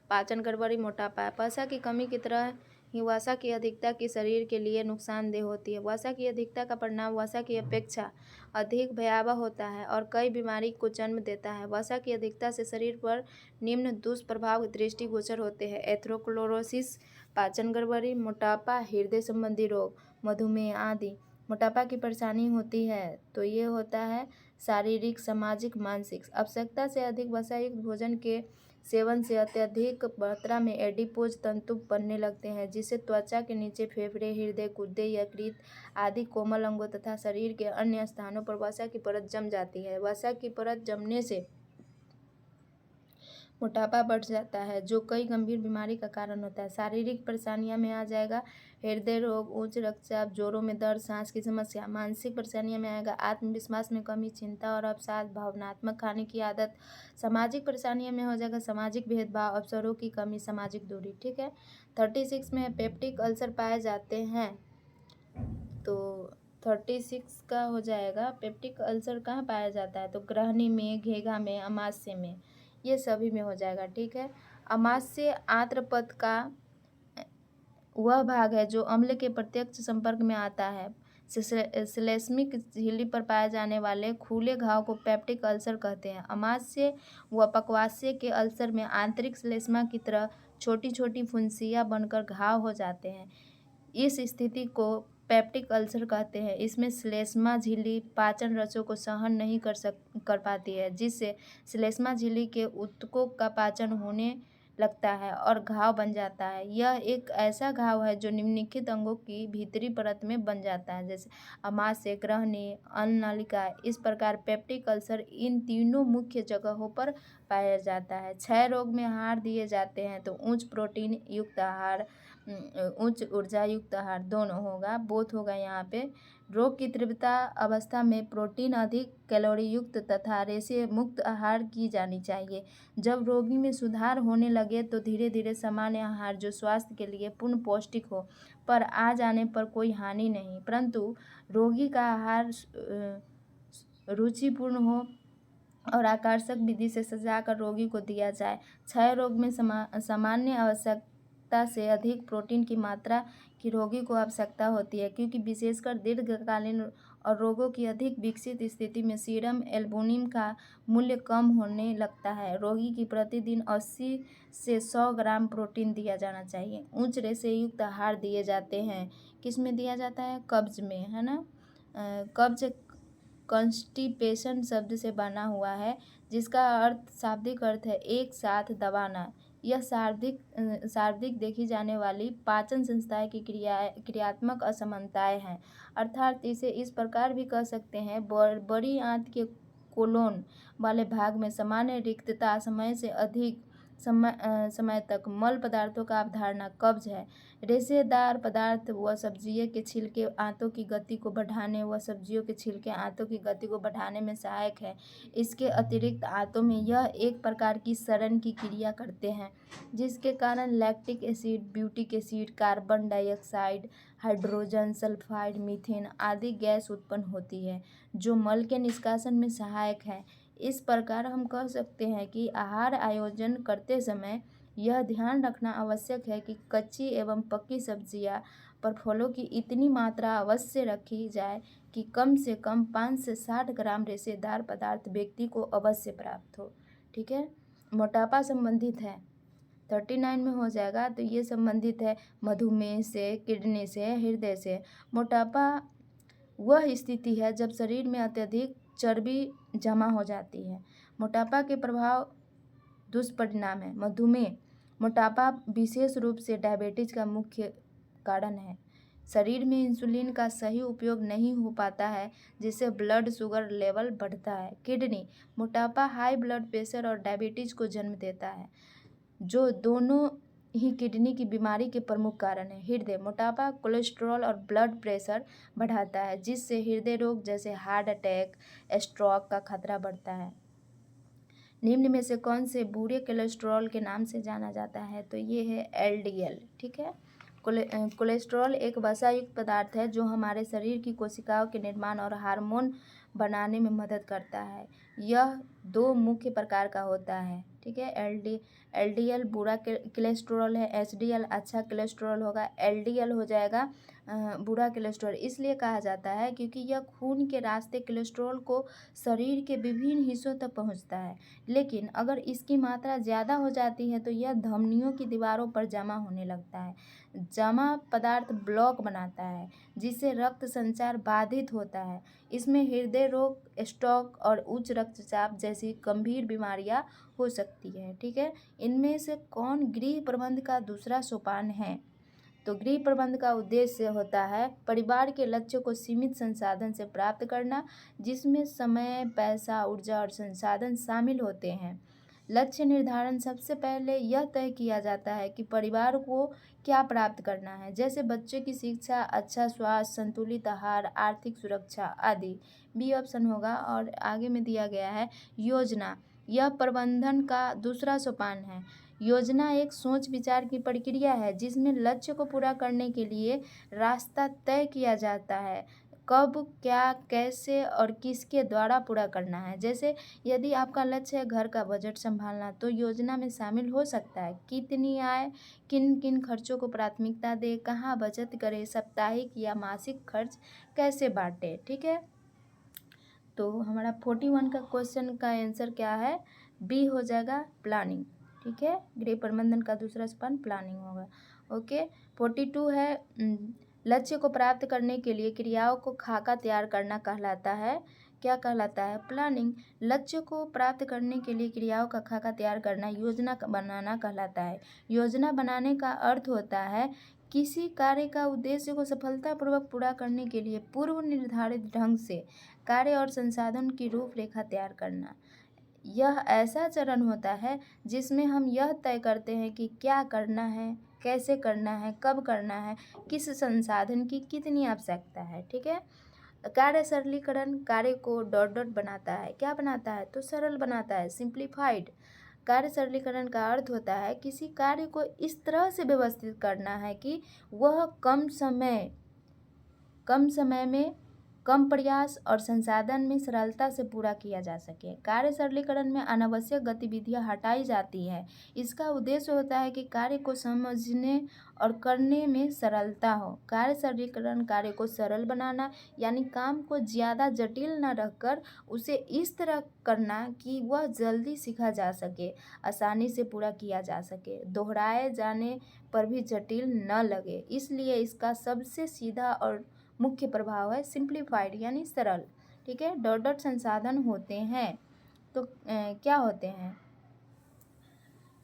पाचन गड़बड़ी, मोटापा। वसा की कमी की तरह ही वसा की अधिकता की शरीर के लिए नुकसानदेह होती है। वसा की अधिकता का परिणाम वसा की अपेक्षा अधिक भयावह होता है और कई बीमारी को जन्म देता है। वसा की अधिकता से शरीर पर निम्न दुष्प्रभाव दृष्टिगोचर होते हैं: एथेरोस्क्लेरोसिस, पाचन गड़बड़ी, मोटापा, हृदय संबंधी रोग, मधुमेह आदि। मोटापा की परेशानी होती है तो ये होता है शारीरिक, सामाजिक, मानसिक। आवश्यकता से अधिक वसायुक्त भोजन के सेवन से अत्यधिक मात्रा में एडिपोज तंतु बनने लगते हैं, जिससे त्वचा के नीचे फेफड़े, हृदय, गुर्दे, यकृत आदि कोमल अंगों तथा शरीर के अन्य स्थानों पर वसा की परत जम जाती है। वसा की परत जमने से मोटापा बढ़ जाता है, जो कई गंभीर बीमारी का कारण होता है। शारीरिक परेशानियां में आ जाएगा हृदय रोग, उच्च रक्तचाप, जोड़ों में दर्द, सांस की समस्या। मानसिक परेशानियों में आएगा आत्मविश्वास में कमी, चिंता और अवसाद, भावनात्मक खाने की आदत। सामाजिक परेशानियों में हो जाएगा सामाजिक भेदभाव, अवसरों की कमी, सामाजिक दूरी, ठीक है। 36 में पेप्टिक अल्सर पाए जाते हैं, तो 36 का हो जाएगा पेप्टिक अल्सर कहाँ पाया जाता है? तो ग्रहणी में, घेघा में, अमाशय में, ये सभी में हो जाएगा, ठीक है। अमाशय आंत्रपद का वह भाग है जो अम्ल के प्रत्यक्ष संपर्क में आता है। श्लेष्मिक झिल्ली पर पाए जाने वाले खुले घाव को पेप्टिक अल्सर कहते हैं। अमाशय व पक्वाशय के अल्सर में आंतरिक श्लेष्मा की तरह छोटी छोटी फुंसियाँ बनकर घाव हो जाते हैं। इस स्थिति को पेप्टिक अल्सर कहते हैं। इसमें श्लेष्मा झिल्ली पाचन रसों को सहन नहीं कर पाती है, जिससे श्लेष्मा झिल्ली के ऊतकों का पाचन होने लगता है और घाव बन जाता है। यह एक ऐसा घाव है जो निम्नलिखित अंगों की भीतरी परत में बन जाता है, जैसे अमाशय, ग्रहणी, अन्न नलिका। इस प्रकार पेप्टिक अल्सर इन तीनों मुख्य जगहों पर पाया जाता है। क्षय रोग में आहार दिए जाते हैं तो उच्च प्रोटीन युक्त आहार उच्च ऊर्जा युक्त आहार दोनों होगा, बोथ होगा यहाँ पे। रोग की तीव्रता अवस्था में प्रोटीन अधिक कैलोरी युक्त तथा रेशे मुक्त आहार की जानी चाहिए। जब रोगी में सुधार होने लगे तो धीरे धीरे सामान्य आहार जो स्वास्थ्य के लिए पूर्ण पौष्टिक हो पर आ जाने पर कोई हानि नहीं, परंतु रोगी का आहार रुचिपूर्ण हो और आकर्षक विधि से सजाकर रोगी को दिया जाए। क्षय रोग में सामान्य आवश्यकता से अधिक प्रोटीन की मात्रा की रोगी को आवश्यकता होती है, क्योंकि विशेषकर दीर्घकालीन और रोगों की अधिक विकसित स्थिति में सीरम एल्बुमिन का मूल्य कम होने लगता है। रोगी की प्रतिदिन 80 से 100 ग्राम प्रोटीन दिया जाना चाहिए। उच्च रेशे युक्त आहार दिए जाते हैं, किस में दिया जाता है? कब्ज में, है ना। कब्ज कॉन्स्टिपेशन शब्द से बना हुआ है, जिसका शाब्दिक अर्थ है एक साथ दबाना। यह शाब्दिक देखी जाने वाली पाचन संस्थाएं की क्रियात्मक असमानताएं हैं, अर्थात इसे इस प्रकार भी कह सकते हैं, बड़ी आंत के कोलोन वाले भाग में सामान्य रिक्तता समय से अधिक समय तक मल पदार्थों का अवधारणा कब्ज है। रेशेदार पदार्थ व सब्जियों के छिलके आंतों की गति को बढ़ाने में सहायक है। इसके अतिरिक्त आंतों में यह एक प्रकार की सड़न की क्रिया करते हैं, जिसके कारण lactic acid, boutique acid, carbon dioxide, hydrogen sulphide, methane आदि गैस उत्पन्न होती है, जो मल के निष्कासन में सहायक है। इस प्रकार हम कह सकते हैं कि आहार आयोजन करते समय यह ध्यान रखना आवश्यक है कि कच्ची एवं पकी सब्जियां पर फलों की इतनी मात्रा अवश्य रखी जाए कि कम से कम 5 से 60 ग्राम रेशेदार पदार्थ व्यक्ति को अवश्य प्राप्त हो। ठीक है। मोटापा संबंधित है, 39 में हो जाएगा। तो ये संबंधित है मधुमेह से, किडनी से, हृदय से। मोटापा वह स्थिति है जब शरीर में अत्यधिक चर्बी जमा हो जाती है। मोटापा के प्रभाव दुष्परिणाम है। मधुमेह मोटापा विशेष रूप से डायबिटीज का मुख्य कारण है। शरीर में इंसुलिन का सही उपयोग नहीं हो पाता है, जिससे ब्लड शुगर लेवल बढ़ता है। किडनी मोटापा हाई ब्लड प्रेशर और डायबिटीज को जन्म देता है, जो दोनों ही किडनी की बीमारी के प्रमुख कारण है। हृदय मोटापा कोलेस्ट्रॉल और ब्लड प्रेशर बढ़ाता है, जिससे हृदय रोग जैसे हार्ट अटैक, स्ट्रोक का खतरा बढ़ता है। निम्न में से कौन से बुरे कोलेस्ट्रॉल के नाम से जाना जाता है? तो ये है एलडीएल। ठीक है। कोलेस्ट्रॉल एक वसायुक्त पदार्थ है जो हमारे शरीर की कोशिकाओं के निर्माण और हार्मोन बनाने में मदद करता है। यह 2 मुख्य प्रकार का होता है। ठीक है। एलडीएल बुरा कोलेस्ट्रॉल है, एचडीएल अच्छा कोलेस्ट्रॉल होगा। एलडीएल हो जाएगा बुरा कोलेस्ट्रॉल। इसलिए कहा जाता है क्योंकि यह खून के रास्ते कोलेस्ट्रॉल को शरीर के विभिन्न हिस्सों तक पहुंचता है, लेकिन अगर इसकी मात्रा ज़्यादा हो जाती है तो यह धमनियों की दीवारों पर जमा होने लगता है। जमा पदार्थ ब्लॉक बनाता है, जिससे रक्त संचार बाधित होता है। इसमें हृदय रोग, स्ट्रोक और उच्च रक्तचाप जैसी गंभीर बीमारियां हो सकती है। ठीक है। इनमें से कौन गृह प्रबंध का दूसरा सोपान है? तो गृह प्रबंध का उद्देश्य होता है परिवार के लक्ष्यों को सीमित संसाधन से प्राप्त करना, जिसमें समय, पैसा, ऊर्जा और संसाधन शामिल होते हैं। लक्ष्य निर्धारण सबसे पहले यह तय किया जाता है कि परिवार को क्या प्राप्त करना है, जैसे बच्चों की शिक्षा, अच्छा स्वास्थ्य, संतुलित आहार, आर्थिक सुरक्षा आदि। बी ऑप्शन होगा। और आगे में दिया गया है योजना, यह प्रबंधन का दूसरा सोपान है। योजना एक सोच विचार की प्रक्रिया है जिसमें लक्ष्य को पूरा करने के लिए रास्ता तय किया जाता है, कब, क्या, कैसे और किसके द्वारा पूरा करना है। जैसे यदि आपका लक्ष्य है घर का बजट संभालना, तो योजना में शामिल हो सकता है कितनी आय, किन किन खर्चों को प्राथमिकता दे, कहाँ बचत करें, साप्ताहिक या मासिक खर्च कैसे बांटे। ठीक है। तो हमारा 41 का क्वेश्चन का आंसर क्या है? बी हो जाएगा प्लानिंग। ठीक है। गृह प्रबंधन का दूसरा सोपान प्लानिंग होगा। ओके। 42 है लक्ष्य को प्राप्त करने के लिए क्रियाओं को खाका तैयार करना कहलाता है। क्या कहलाता है? प्लानिंग। लक्ष्य को प्राप्त करने के लिए क्रियाओं का खाका तैयार करना योजना बनाना कहलाता है। योजना बनाने का अर्थ होता है किसी कार्य का उद्देश्य को सफलतापूर्वक पूरा करने के लिए पूर्व निर्धारित ढंग से कार्य और संसाधन की रूपरेखा तैयार करना। यह ऐसा चरण होता है जिसमें हम यह तय करते हैं कि क्या करना है, कैसे करना है, कब करना है, किस संसाधन की कितनी आवश्यकता है। ठीक है। कार्य सरलीकरण कार्य को डॉट डॉट बनाता है। क्या बनाता है? तो सरल बनाता है, सिंप्लीफाइड। कार्य सरलीकरण का अर्थ होता है किसी कार्य को इस तरह से व्यवस्थित करना है कि वह कम समय में कम प्रयास और संसाधन में सरलता से पूरा किया जा सके। कार्य सरलीकरण में अनावश्यक गतिविधियां हटाई जाती है। इसका उद्देश्य होता है कि कार्य को समझने और करने में सरलता हो। कार्य सरलीकरण कार्य को सरल बनाना यानी काम को ज़्यादा जटिल न रखकर उसे इस तरह करना कि वह जल्दी सीखा जा सके, आसानी से पूरा किया जा सके, दोहराए जाने पर भी जटिल न लगे। इसलिए इसका सबसे सीधा और मुख्य प्रभाव है सिंप्लीफाइड यानी सरल। ठीक है। डॉट डॉट संसाधन होते हैं तो क्या होते हैं?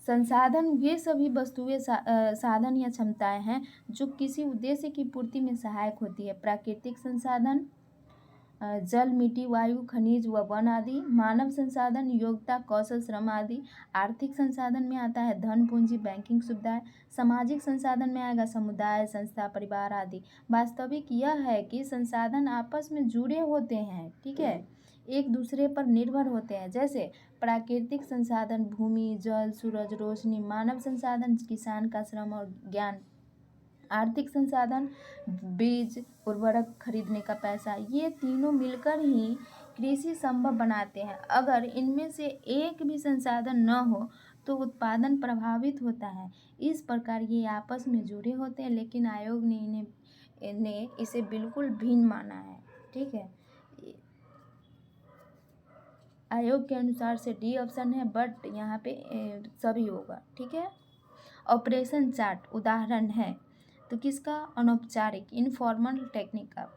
संसाधन ये सभी वस्तुएं साधन या क्षमताएं हैं जो किसी उद्देश्य की पूर्ति में सहायक होती है। प्राकृतिक संसाधन जल, मिट्टी, वायु, खनिज व वन आदि। मानव संसाधन योग्यता, कौशल, श्रम आदि। आर्थिक संसाधन में आता है धन, पूंजी, बैंकिंग सुविधाएं। सामाजिक संसाधन में आएगा समुदाय, संस्था, परिवार आदि। वास्तविक यह है कि संसाधन आपस में जुड़े होते हैं। ठीक है, एक दूसरे पर निर्भर होते हैं। जैसे प्राकृतिक संसाधन भूमि, जल, सूरज, रोशनी। मानव संसाधन किसान का श्रम और ज्ञान। आर्थिक संसाधन बीज, उर्वरक, खरीदने का पैसा। ये तीनों मिलकर ही कृषि संभव बनाते हैं। अगर इनमें से एक भी संसाधन न हो तो उत्पादन प्रभावित होता है। इस प्रकार ये आपस में जुड़े होते हैं, लेकिन आयोग ने इसे बिल्कुल भिन्न माना है। ठीक है, आयोग के अनुसार से डी ऑप्शन है, बट यहाँ पे सभी होगा। ठीक है। ऑपरेशन चार्ट उदाहरण है तो किसका? अनौपचारिक इनफॉर्मल टेक्निक का।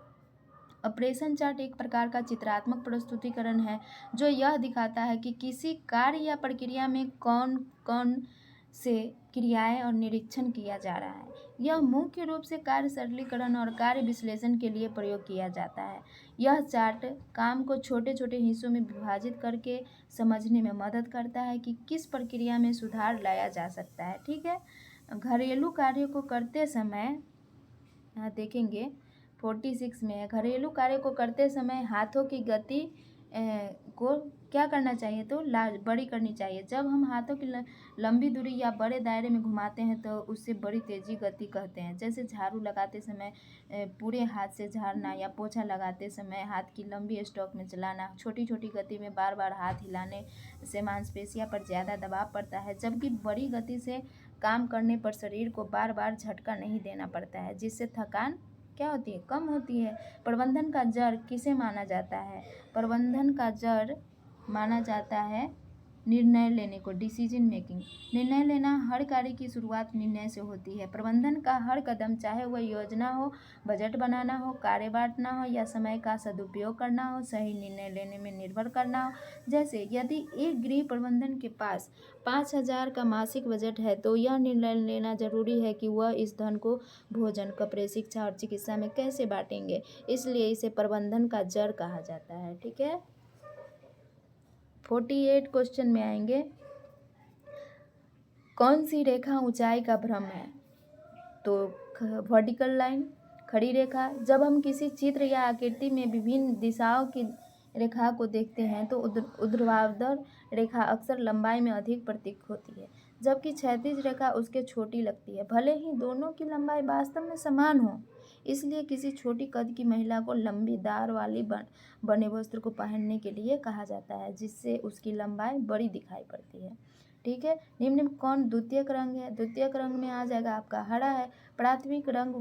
ऑपरेशन चार्ट एक प्रकार का चित्रात्मक प्रस्तुतिकरण है जो यह दिखाता है कि किसी कार्य या प्रक्रिया में कौन कौन से क्रियाएं और निरीक्षण किया जा रहा है। यह मुख्य रूप से कार्य सरलीकरण और कार्य विश्लेषण के लिए प्रयोग किया जाता है। यह चार्ट काम को छोटे छोटे हिस्सों में विभाजित करके समझने में मदद करता है कि किस प्रक्रिया में सुधार लाया जा सकता है। ठीक है। घरेलू कार्यों को करते समय यहाँ देखेंगे 46 में है, घरेलू कार्य को करते समय हाथों की गति को क्या करना चाहिए? तो बड़ी करनी चाहिए। जब हम हाथों की लंबी दूरी या बड़े दायरे में घुमाते हैं तो उससे बड़ी तेजी गति कहते हैं। जैसे झाड़ू लगाते समय पूरे हाथ से झाड़ना या पोछा लगाते समय हाथ की लंबी स्ट्रोक में चलाना। छोटी छोटी गति में बार बार हाथ हिलाने से मांसपेशियों पर ज़्यादा दबाव पड़ता है, जबकि बड़ी गति से काम करने पर शरीर को बार बार झटका नहीं देना पड़ता है, जिससे थकान क्या होती है? कम होती है। प्रबंधन का जड़ किसे माना जाता है? प्रबंधन का जड़ माना जाता है निर्णय लेने को, डिसीजन मेकिंग। निर्णय लेना, हर कार्य की शुरुआत निर्णय से होती है। प्रबंधन का हर कदम, चाहे वह योजना हो, बजट बनाना हो, कार्य बांटना हो या समय का सदुपयोग करना हो, सही निर्णय लेने में निर्भर करना हो। जैसे यदि एक गृह प्रबंधन के पास 5,000 का मासिक बजट है तो यह निर्णय लेना जरूरी है कि वह इस धन को भोजन, कपड़े, शिक्षा और चिकित्सा में कैसे बांटेंगे। इसलिए इसे प्रबंधन का जड़ कहा जाता है। ठीक है। 48 क्वेश्चन में आएंगे, कौन सी रेखा ऊंचाई का भ्रम है? तो वर्टिकल लाइन, खड़ी रेखा। जब हम किसी चित्र या आकृति में विभिन्न दिशाओं की रेखा को देखते हैं तो ऊर्ध्वाधर रेखा अक्सर लंबाई में अधिक प्रतीक होती है, जबकि क्षैतिज रेखा उसके छोटी लगती है, भले ही दोनों की लंबाई वास्तव में समान हो। इसलिए किसी छोटी कद की महिला को लंबी दाढ़ वाली बने वस्त्र को पहनने के लिए कहा जाता है, जिससे उसकी लंबाई बड़ी दिखाई पड़ती है। ठीक है। निम्न में कौन द्वितीयक रंग है? द्वितीयक रंग में आ जाएगा आपका हरा है। प्राथमिक रंग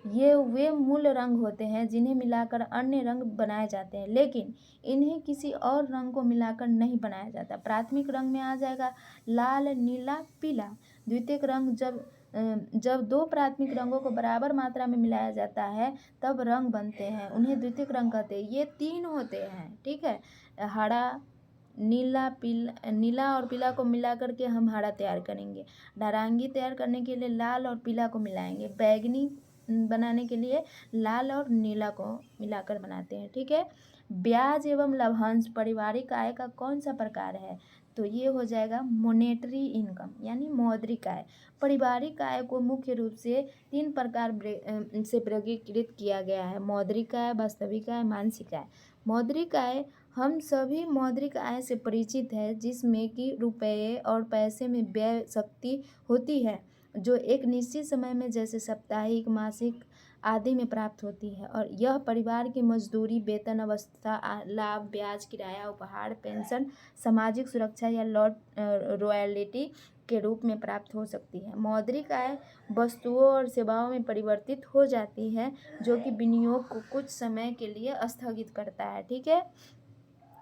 ये वे मूल रंग होते हैं जिन्हें मिलाकर अन्य रंग बनाए जाते हैं, लेकिन इन्हें किसी और रंग को मिलाकर नहीं बनाया जाता। प्राथमिक रंग में आ जाएगा लाल, नीला, पीला। द्वितीयक रंग जब दो प्राथमिक रंगों को बराबर मात्रा में मिलाया जाता है तब रंग बनते हैं, उन्हें द्वितीयक रंग कहते हैं। ये 3 होते हैं। ठीक है। हरा, नीला और पीला को मिला करके हम हरा तैयार करेंगे। नारंगी तैयार करने के लिए लाल और पीला को मिलाएंगे। बैगनी बनाने के लिए लाल और नीला को मिलाकर बनाते हैं। ठीक है। ब्याज एवं लाभांश पारिवारिक आय का कौन सा प्रकार है? तो ये हो जाएगा मॉनेटरी इनकम यानी मौद्रिक आय। पारिवारिक आय को मुख्य रूप से 3 प्रकार से वर्गीकृत किया गया है: मौद्रिक आय, वास्तविक आय, मानसिक आय। मौद्रिक आय, हम सभी मौद्रिक आय से परिचित है, जिसमें कि रुपये और पैसे में व्यय शक्ति होती है, जो एक निश्चित समय में जैसे साप्ताहिक, मासिक आदि में प्राप्त होती है, और यह परिवार की मजदूरी, वेतन, अवस्था लाभ, ब्याज, किराया, उपहार, पेंशन, सामाजिक सुरक्षा या रॉयल्टी के रूप में प्राप्त हो सकती है। मौद्रिक आय वस्तुओं और सेवाओं में परिवर्तित हो जाती है, जो कि विनियोग को कुछ समय के लिए स्थगित करता है। ठीक है।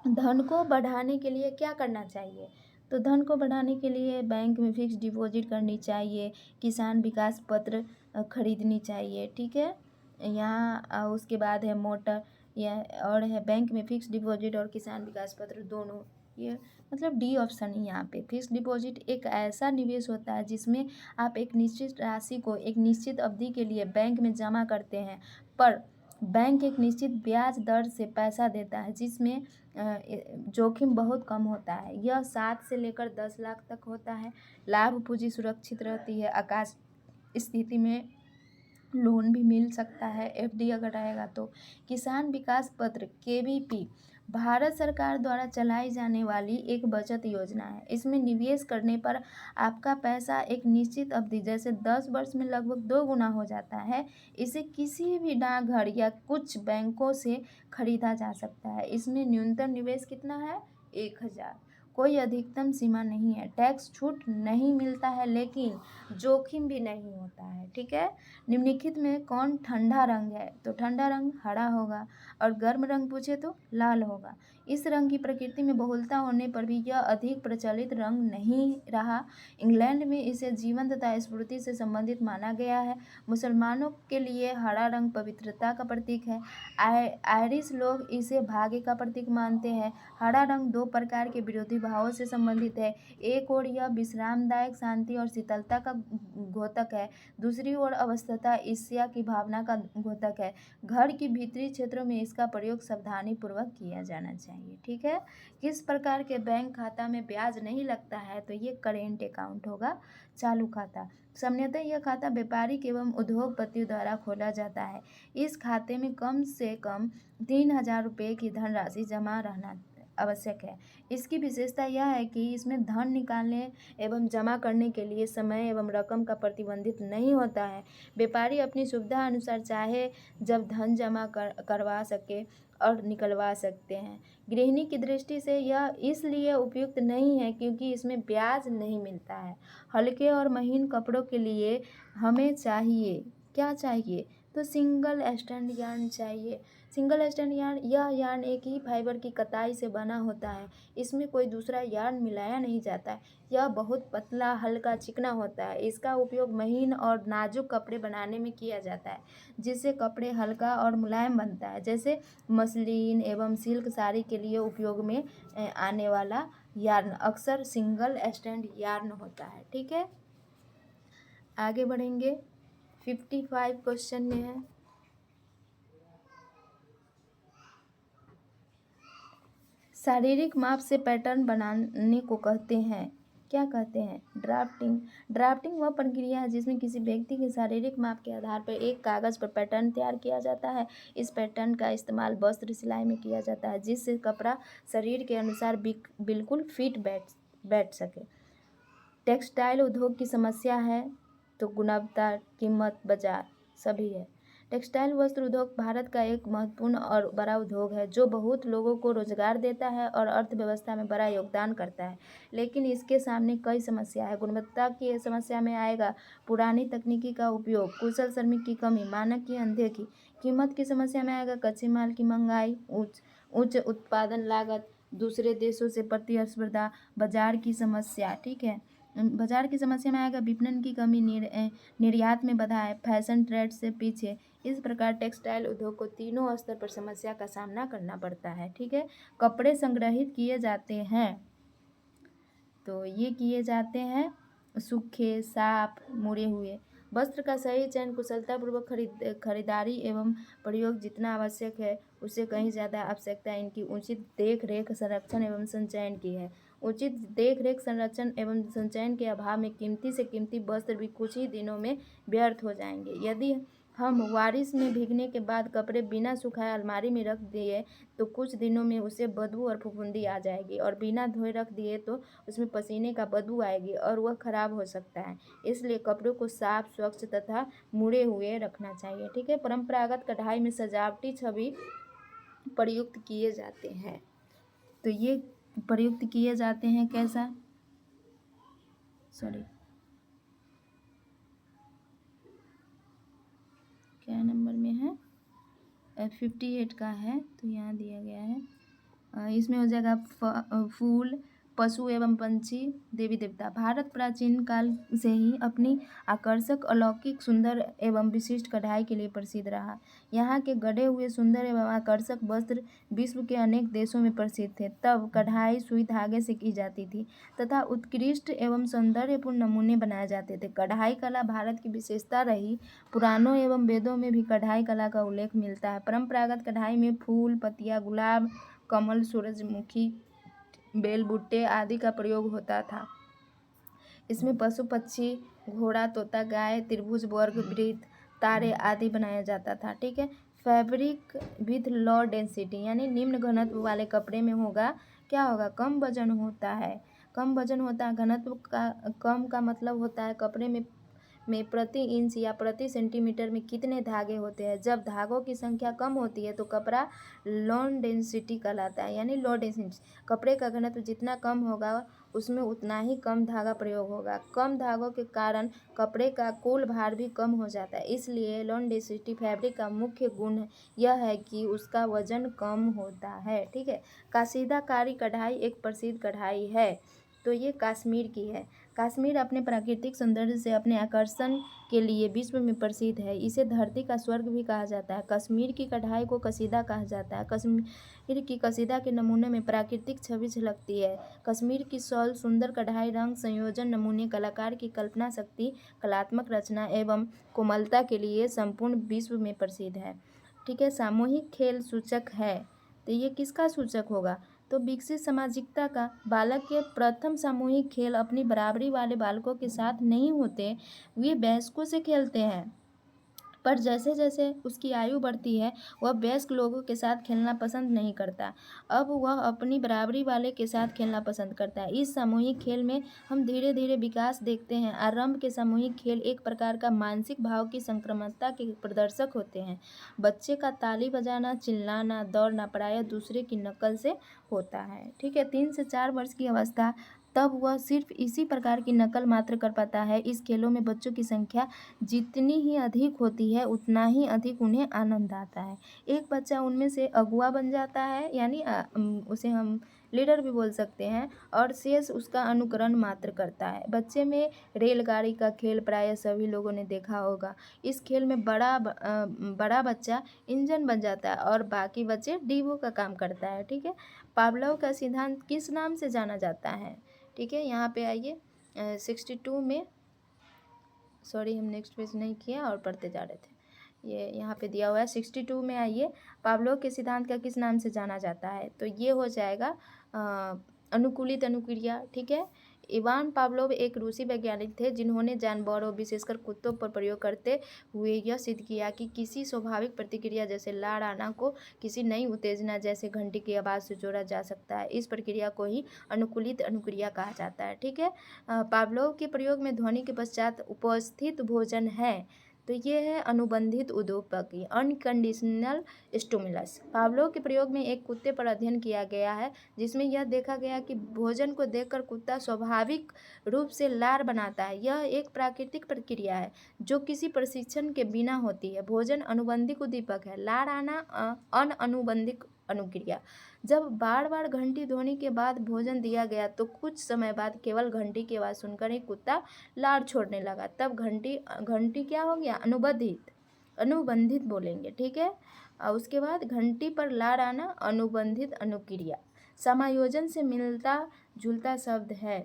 धन को बढ़ाने के लिए क्या करना चाहिए? तो धन को बढ़ाने के लिए बैंक में फिक्स डिपॉजिट करनी चाहिए, किसान विकास पत्र खरीदनी चाहिए। ठीक है। यहाँ उसके बाद है मोटर या और है बैंक में फिक्स डिपॉजिट और किसान विकास पत्र दोनों, ये मतलब डी ऑप्शन है यहाँ पे। फिक्स डिपॉजिट एक ऐसा निवेश होता है जिसमें आप एक निश्चित राशि को एक निश्चित अवधि के लिए बैंक में जमा करते हैं, पर बैंक एक निश्चित ब्याज दर से पैसा देता है, जिसमें जोखिम बहुत कम होता है। यह 7 से लेकर 10 लाख तक होता है। लाभ पूंजी सुरक्षित रहती है। आकाश स्थिति में लोन भी मिल सकता है, एफडी अगर रहेगा तो। किसान विकास पत्र केवीपी भारत सरकार द्वारा चलाई जाने वाली एक बचत योजना है। इसमें निवेश करने पर आपका पैसा एक निश्चित अवधि जैसे 10 वर्ष में लगभग 2 गुना हो जाता है। इसे किसी भी डाकघर या कुछ बैंकों से खरीदा जा सकता है। इसमें न्यूनतम निवेश कितना है? 1000। कोई अधिकतम सीमा नहीं है। टैक्स छूट नहीं मिलता है, लेकिन जोखिम भी नहीं होता है। ठीक है। निम्नलिखित में कौन ठंडा रंग है? तो ठंडा रंग हरा होगा, और गर्म रंग पूछे तो लाल होगा। इस रंग की प्रकृति में बहुलता होने पर भी यह अधिक प्रचलित रंग नहीं रहा। इंग्लैंड में इसे जीवन तथा स्फूर्ति से संबंधित माना गया है। मुसलमानों के लिए हरा रंग पवित्रता का प्रतीक है। आयरिश लोग इसे भाग्य का प्रतीक मानते हैं। हरा रंग 2 प्रकार के विरोधी भावों से संबंधित है। एक ओर यह विश्रामदायक, शांति और शीतलता का द्योतक है, दूसरी ओर अवस्था, ईर्ष्या की भावना का द्योतक है। घर की भीतरी क्षेत्रों में इसका प्रयोग सावधानी पूर्वक किया जाना चाहिए। ठीक है। किस प्रकार के बैंक खाता में ब्याज नहीं लगता है? तो ये करेंट अकाउंट होगा, चालू खाता। सामान्यतः यह खाता व्यापारिक एवं उद्योगपतियों द्वारा खोला जाता है। इस खाते में कम से कम 3000 रुपये की धनराशि जमा रहना आवश्यक है। इसकी विशेषता यह है कि इसमें धन निकालने एवं जमा करने के लिए समय एवं रकम का प्रतिबंधित नहीं होता है। व्यापारी अपनी सुविधा अनुसार चाहे जब धन जमा करवा सके और निकलवा सकते हैं। गृहिणी की दृष्टि से यह इसलिए उपयुक्त नहीं है क्योंकि इसमें ब्याज नहीं मिलता है। हल्के और महीन कपड़ों के लिए हमें चाहिए, क्या चाहिए? तो सिंगल स्टैंड यार्न चाहिए। सिंगल स्टैंड यार्न, यह यार्न एक ही फाइबर की कताई से बना होता है। इसमें कोई दूसरा यार्न मिलाया नहीं जाता है। यह बहुत पतला, हल्का, चिकना होता है। इसका उपयोग महीन और नाजुक कपड़े बनाने में किया जाता है, जिससे कपड़े हल्का और मुलायम बनता है। जैसे मसलिन एवं सिल्क साड़ी के लिए उपयोग में आने वाला यार्न अक्सर सिंगल स्टैंड यार्न होता है। ठीक है। आगे बढ़ेंगे। 55 क्वेश्चन में है, शारीरिक माप से पैटर्न बनाने को कहते हैं, क्या कहते हैं? ड्राफ्टिंग। ड्राफ्टिंग वह प्रक्रिया है जिसमें किसी व्यक्ति के शारीरिक माप के आधार पर एक कागज़ पर पैटर्न तैयार किया जाता है। इस पैटर्न का इस्तेमाल वस्त्र सिलाई में किया जाता है, जिससे कपड़ा शरीर के अनुसार बिल्कुल फिट बैठ सके। टेक्सटाइल उद्योग की समस्या है तो गुणवत्ता, कीमत, बाजार सभी है। टेक्सटाइल वस्त्र उद्योग भारत का एक महत्वपूर्ण और बड़ा उद्योग है, जो बहुत लोगों को रोजगार देता है और अर्थव्यवस्था में बड़ा योगदान करता है। लेकिन इसके सामने कई समस्या है। गुणवत्ता की समस्या में आएगा पुरानी तकनीकी का उपयोग, कुशल श्रमिक की कमी, मानक की अनदेखी। कीमत की समस्या में आएगा कच्चे माल की महंगाई, उच्च उत्पादन लागत, दूसरे देशों से प्रतिस्पर्धा, बाजार की समस्या। ठीक है। बाजार की समस्या में आएगा विपणन की कमी, निर्यात में बाधा है, फैशन ट्रेंड से पीछे। इस प्रकार टेक्सटाइल उद्योग को तीनों स्तर पर समस्या का सामना करना पड़ता है। ठीक है। कपड़े संग्रहित किए जाते हैं, तो ये किए जाते हैं सूखे, साफ, मुड़े हुए। वस्त्र का सही चयन, कुशलतापूर्वक खरीदारी एवं प्रयोग जितना आवश्यक है उससे कहीं ज़्यादा आवश्यकता इनकी उचित देख रेख, संरक्षण एवं संचयन की है। उचित देख रेख, संरक्षण एवं संचयन के अभाव में कीमती से कीमती वस्त्र भी कुछ ही दिनों में व्यर्थ हो जाएंगे। यदि हम बारिश में भीगने के बाद कपड़े बिना सुखाए अलमारी में रख दिए तो कुछ दिनों में उसे बदबू और फफूंदी आ जाएगी, और बिना धोए रख दिए तो उसमें पसीने का बदबू आएगी और वह खराब हो सकता है। इसलिए कपड़ों को साफ, स्वच्छ तथा मुड़े हुए रखना चाहिए। ठीक है। परंपरागत कढ़ाई में सजावटी छवि प्रयुक्त किए जाते हैं। तो ये प्रयुक्त किए जाते हैं कैसा, सॉरी क्या नंबर में है, 58 का है, तो यहाँ दिया गया है। इसमें हो जाएगा फूल, पशु एवं पंछी, देवी देवता। भारत प्राचीन काल से ही अपनी आकर्षक, अलौकिक, सुंदर एवं विशिष्ट कढ़ाई के लिए प्रसिद्ध रहा। यहाँ के गढ़े हुए सुंदर एवं आकर्षक वस्त्र विश्व के अनेक देशों में प्रसिद्ध थे। तब कढ़ाई सुई धागे से की जाती थी तथा उत्कृष्ट एवं सौंदर्यपूर्ण नमूने बनाए जाते थे। कढ़ाई कला भारत की विशेषता रही। पुराणों एवं वेदों में भी कढ़ाई कला का उल्लेख मिलता है। परंपरागत कढ़ाई में फूल, पत्तियां, गुलाब, कमल, सूरजमुखी, बेल, बुट्टे आदि का प्रयोग होता था। इसमें पशु, पक्षी, घोड़ा, तोता, गाय, त्रिभुज, वर्ग, वृत्त, तारे आदि बनाया जाता था। ठीक है। फैब्रिक विथ लो डेंसिटी, यानी निम्न घनत्व वाले कपड़े में होगा, क्या होगा, कम वजन होता है। कम वजन होता है, घनत्व का कम का मतलब होता है कपड़े में प्रति इंच या प्रति सेंटीमीटर में कितने धागे होते हैं। जब धागों की संख्या कम होती है तो कपड़ा लो डेंसिटी कहलाता है, यानी लो डेंसिटी। कपड़े का घनत्व जितना कम होगा उसमें उतना ही कम धागा प्रयोग होगा। कम धागों के कारण कपड़े का कुल भार भी कम हो जाता है। इसलिए लो डेंसिटी फैब्रिक का मुख्य गुण यह है कि उसका वजन कम होता है। ठीक है। काशीदाकारी कढ़ाई एक प्रसिद्ध कढ़ाई है, तो ये कश्मीर की है। कश्मीर अपने प्राकृतिक सौंदर्य से अपने आकर्षण के लिए विश्व में प्रसिद्ध है। इसे धरती का स्वर्ग भी कहा जाता है। कश्मीर की कढ़ाई को कसीदा कहा जाता है। कश्मीर की कसीदा के नमूने में प्राकृतिक छवि झलकती है। कश्मीर की शॉल सुंदर कढ़ाई, रंग संयोजन, नमूने, कलाकार की कल्पना शक्ति, कलात्मक रचना एवं कोमलता के लिए संपूर्ण विश्व में प्रसिद्ध है। ठीक है। सामूहिक खेल सूचक है, तो ये किसका सूचक होगा, तो विकसित सामाजिकता का। बालक के प्रथम सामूहिक खेल अपनी बराबरी वाले बालकों के साथ नहीं होते, वे वयस्कों से खेलते हैं। पर जैसे जैसे उसकी आयु बढ़ती है वह वयस्क लोगों के साथ खेलना पसंद नहीं करता, अब वह अपनी बराबरी वाले के साथ खेलना पसंद करता है। इस सामूहिक खेल में हम धीरे धीरे विकास देखते हैं। आरंभ के सामूहिक खेल एक प्रकार का मानसिक भाव की संक्रामकता के प्रदर्शक होते हैं। बच्चे का ताली बजाना, चिल्लाना, दौड़ना प्रायः दूसरे की नकल से होता है। ठीक है। 3 से 4 वर्ष की अवस्था तब वह सिर्फ इसी प्रकार की नकल मात्र कर पाता है। इस खेलों में बच्चों की संख्या जितनी ही अधिक होती है उतना ही अधिक उन्हें आनंद आता है। एक बच्चा उनमें से अगुआ बन जाता है, यानी उसे हम लीडर भी बोल सकते हैं, और शेष उसका अनुकरण मात्र करता है। बच्चे में रेलगाड़ी का खेल प्रायः सभी लोगों ने देखा होगा। इस खेल में बड़ा बच्चा इंजन बन जाता है और बाकी बच्चे डिब्बों का काम करता है। ठीक है। पावलोव का सिद्धांत किस नाम से जाना जाता है। ठीक है। यहाँ पे आइए 62 में, सॉरी हम नेक्स्ट पेज नहीं किया और पढ़ते जा रहे थे, ये यहाँ पे दिया हुआ है 62 में। आइए, पावलोव के सिद्धांत का किस नाम से जाना जाता है, तो ये हो जाएगा अनुकूलित अनुक्रिया। ठीक है। इवान पावलोव एक रूसी वैज्ञानिक थे जिन्होंने जानवरों, विशेषकर कुत्तों पर प्रयोग करते हुए यह सिद्ध किया कि किसी स्वाभाविक प्रतिक्रिया जैसे लाड़ आना को किसी नई उत्तेजना जैसे घंटी की आवाज़ से जोड़ा जा सकता है। इस प्रक्रिया को ही अनुकूलित अनुक्रिया कहा जाता है। ठीक है। पावलोव के प्रयोग में ध्वनि के पश्चात उपस्थित भोजन है, तो ये है अनुबंधित उद्दीपक, अनकंडीशनल स्टिमुलस। पावलोव के प्रयोग में एक कुत्ते पर अध्ययन किया गया है जिसमें यह देखा गया कि भोजन को देखकर कुत्ता स्वाभाविक रूप से लार बनाता है। यह एक प्राकृतिक प्रक्रिया है जो किसी प्रशिक्षण के बिना होती है। भोजन अनुबंधित उद्दीपक है, लार आना अनअनुबंधित अनुक्रिया। जब बार बार घंटी ध्वनि के बाद भोजन दिया गया तो कुछ समय बाद केवल घंटी की आवाज़ सुनकर ही कुत्ता लार छोड़ने लगा। तब घंटी क्या हो गया, अनुबंधित बोलेंगे। ठीक है। और उसके बाद घंटी पर लार आना अनुबंधित अनुक्रिया समायोजन से मिलता जुलता शब्द है।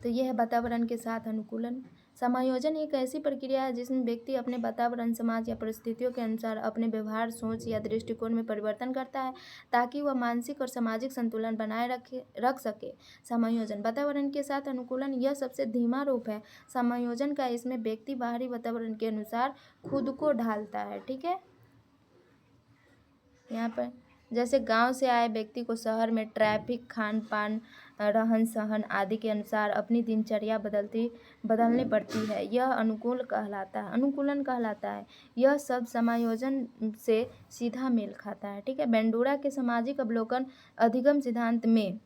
तो यह है वातावरण के साथ अनुकूलन। समायोजन एक ऐसी प्रक्रिया है जिसमें व्यक्ति अपने वातावरण, समाज या परिस्थितियों के अनुसार अपने व्यवहार, सोच या दृष्टिकोण में परिवर्तन करता है ताकि वह मानसिक और सामाजिक संतुलन बनाए रख सके। समायोजन वातावरण के साथ अनुकूलन यह सबसे धीमा रूप है समायोजन का। इसमें व्यक्ति बाहरी वातावरण के अनुसार खुद को ढालता है। ठीक है, यहाँ पर जैसे गांव से आए व्यक्ति को शहर में ट्रैफिक, खान पान, रहन सहन आदि के अनुसार अपनी दिनचर्या बदलनी पड़ती है, यह अनुकूलन कहलाता है। यह सब समायोजन से सीधा मेल खाता है। ठीक है, बेंडूरा के सामाजिक अवलोकन अधिगम सिद्धांत में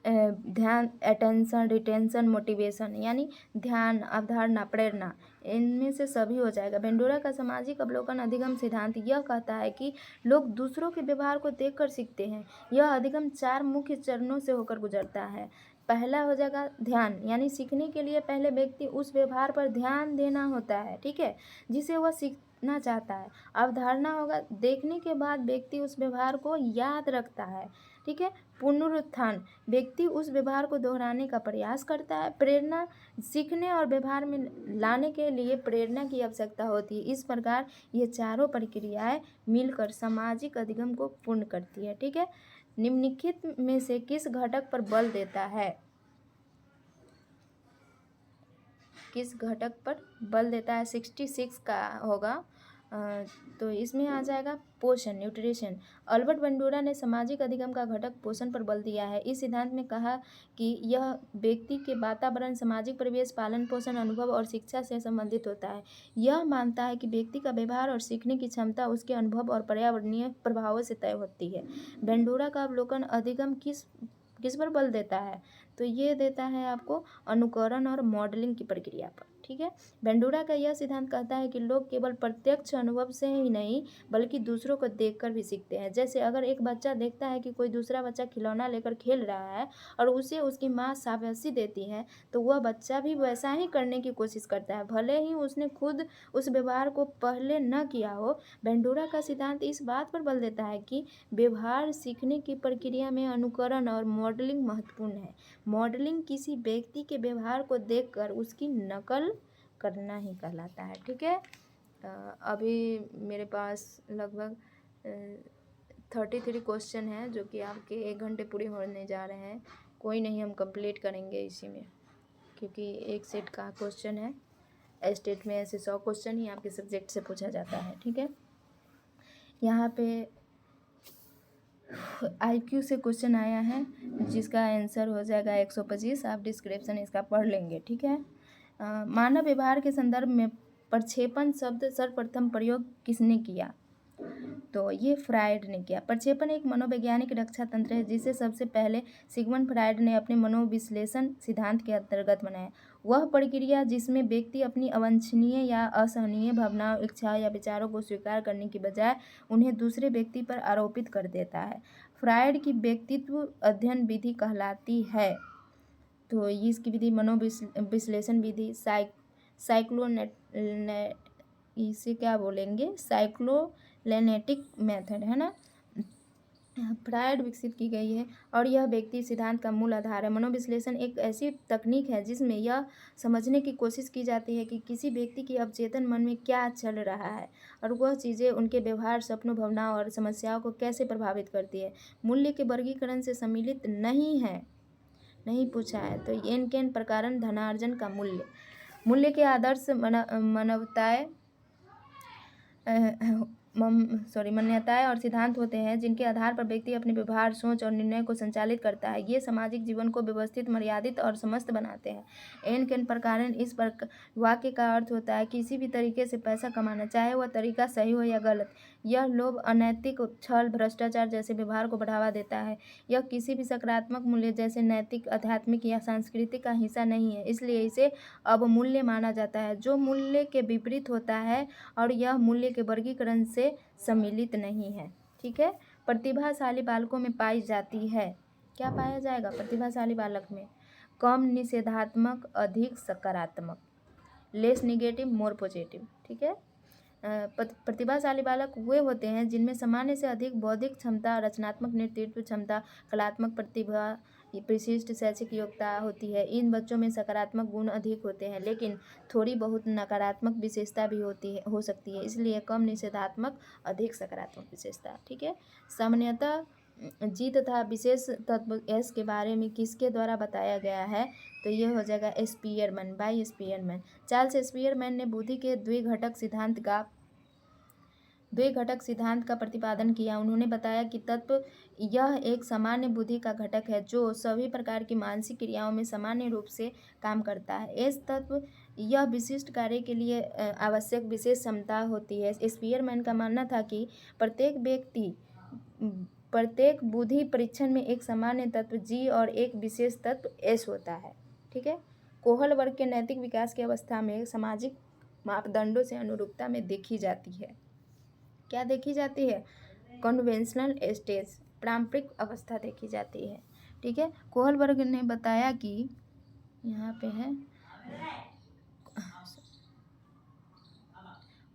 ध्यान, अटेंशन, रिटेंशन, मोटिवेशन यानी ध्यान, अवधारणा, प्रेरणा, इनमें से सभी हो जाएगा। बेंडूरा का सामाजिक अवलोकन अधिगम सिद्धांत यह कहता है कि लोग दूसरों के व्यवहार को देखकर सीखते हैं। यह अधिगम 4 मुख्य चरणों से होकर गुजरता है। पहला हो जाएगा ध्यान, यानी सीखने के लिए पहले व्यक्ति उस व्यवहार पर ध्यान देना होता है, ठीक है, जिसे वह सीखना चाहता है। अवधारणा होगा, देखने के बाद व्यक्ति उस व्यवहार को याद रखता है, ठीक है। पुनरुत्थान, व्यक्ति उस व्यवहार को दोहराने का प्रयास करता है। प्रेरणा, सीखने और व्यवहार में लाने के लिए प्रेरणा की आवश्यकता होती है। इस प्रकार ये चारों प्रक्रियाएं मिलकर सामाजिक अधिगम को पूर्ण करती है। ठीक है, निम्नलिखित में से किस घटक पर बल देता है? किस घटक पर बल देता है? 66 का होगा। तो इसमें आ जाएगा पोषण, न्यूट्रिशन। अल्बर्ट बेंडूरा ने सामाजिक अधिगम का घटक पोषण पर बल दिया है। इस सिद्धांत में कहा कि यह व्यक्ति के वातावरण, सामाजिक परिवेश, पालन पोषण, अनुभव और शिक्षा से संबंधित होता है। यह मानता है कि व्यक्ति का व्यवहार और सीखने की क्षमता उसके अनुभव और पर्यावरणीय प्रभावों से तय होती है। बेंडूरा का अवलोकन अधिगम किस पर बल देता है? तो ये देता है आपको अनुकरण और मॉडलिंग की प्रक्रिया पर। ठीक है, बेंडूरा का यह सिद्धांत कहता है कि लोग केवल प्रत्यक्ष अनुभव से ही नहीं बल्कि दूसरों को देखकर भी सीखते हैं। जैसे अगर एक बच्चा देखता है कि कोई दूसरा बच्चा खिलौना लेकर खेल रहा है और उसे उसकी माँ शाबाशी देती है, तो वह बच्चा भी वैसा ही करने की कोशिश करता है, भले ही उसने खुद उस व्यवहार को पहले न किया हो। बेंडूरा का सिद्धांत इस बात पर बल देता है कि व्यवहार सीखने की प्रक्रिया में अनुकरण और मॉडलिंग महत्वपूर्ण है। मॉडलिंग किसी व्यक्ति के व्यवहार को देखकर उसकी नकल करना ही कहलाता है। ठीक है, अभी मेरे पास लगभग 33 क्वेश्चन हैं जो कि आपके 1 घंटे पूरे होने जा रहे हैं। कोई नहीं, हम कंप्लीट करेंगे इसी में, क्योंकि एक सेट का क्वेश्चन है। स्टेट में ऐसे 100 क्वेश्चन ही आपके सब्जेक्ट से पूछा जाता है। ठीक है, यहाँ पे IQ से क्वेश्चन आया है जिसका आंसर हो जाएगा 125। आप डिस्क्रिप्शन इसका पढ़ लेंगे। ठीक है, मानव व्यवहार के संदर्भ में प्रक्षेपण शब्द सर्वप्रथम प्रयोग किसने किया? तो ये फ्रायड ने किया। प्रक्षेपण एक मनोवैज्ञानिक रक्षा तंत्र है जिसे सबसे पहले सिगमंड फ्रायड ने अपने मनोविश्लेषण सिद्धांत के अंतर्गत बनाया। वह प्रक्रिया जिसमें व्यक्ति अपनी अवांछनीय या असहनीय भावनाओं, इच्छाओं या विचारों को स्वीकार करने की बजाय उन्हें दूसरे व्यक्ति पर आरोपित कर देता है, फ्रायड की व्यक्तित्व अध्ययन विधि कहलाती है। तो इसकी विधि मनोविश्लेषण विधि, इसे क्या बोलेंगे, साइक्लोलेनेटिक मेथड है ना, फ्रायड विकसित की गई है और यह व्यक्ति सिद्धांत का मूल आधार है। मनोविश्लेषण एक ऐसी तकनीक है जिसमें यह समझने की कोशिश की जाती है कि किसी व्यक्ति की अवचेतन मन में क्या चल रहा है और वह चीज़ें उनके व्यवहार, सपनों, भावनाओं और समस्याओं को कैसे प्रभावित करती है। मूल्य के वर्गीकरण से सम्मिलित नहीं पूछा है। तो किन प्रकार धनार्जन का मूल्य के आदर्श मान्यताएं और सिद्धांत होते हैं जिनके आधार पर व्यक्ति अपने व्यवहार, सोच और निर्णय को संचालित करता है। ये सामाजिक जीवन को व्यवस्थित, मर्यादित और समस्त बनाते हैं। किन प्रकार इस वाक्य का अर्थ होता है किसी भी तरीके से पैसा कमाना, चाहे वह तरीका सही हो या गलत। यह लोभ, अनैतिक, छल, भ्रष्टाचार जैसे व्यवहार को बढ़ावा देता है। यह किसी भी सकारात्मक मूल्य जैसे नैतिक, आध्यात्मिक या सांस्कृतिक का हिस्सा नहीं है, इसलिए इसे अवमूल्य माना जाता है, जो मूल्य के विपरीत होता है और यह मूल्य के वर्गीकरण से सम्मिलित नहीं है। ठीक है, प्रतिभाशाली बालकों में पाई जाती है। क्या पाया जाएगा प्रतिभाशाली बालक में? कम निषेधात्मक, अधिक सकारात्मक, लेस निगेटिव, मोर पॉजिटिव। ठीक है, प्रतिभाशाली बालक वे होते हैं जिनमें सामान्य से अधिक बौद्धिक क्षमता, रचनात्मक नेतृत्व क्षमता, कलात्मक प्रतिभा की विशिष्ट शैक्षिक योग्यता होती है। इन बच्चों में सकारात्मक गुण अधिक होते हैं, लेकिन थोड़ी बहुत नकारात्मक विशेषता भी हो सकती है, इसलिए कम निषेधात्मक, अधिक सकारात्मक विशेषता। ठीक है। सामान्यतः जी तथा विशेष तत्व एस के बारे में किसके द्वारा बताया गया है? तो ये हो जाएगा Spearman, by Spearman. Charles Spearman ने बुद्धि के द्विघटक सिद्धांत का प्रतिपादन किया। उन्होंने बताया कि तत्व यह एक सामान्य बुद्धि का घटक है जो सभी प्रकार की मानसिक क्रियाओं में सामान्य रूप से काम करता है। एस तत्व यह विशिष्ट कार्य के लिए आवश्यक विशेष क्षमता होती है। स्पीयरमैन का मानना था कि प्रत्येक बुद्धि परीक्षण में एक सामान्य तत्व जी और एक विशेष तत्व एस होता है। ठीक है। कोहल वर्ग के नैतिक विकास की अवस्था में सामाजिक मापदंडों से अनुरूपता में देखी जाती है। क्या देखी जाती है? कन्वेंशनल स्टेज, पारंपरिक अवस्था देखी जाती है। ठीक है। कोहल वर्ग ने बताया कि यहाँ पे है,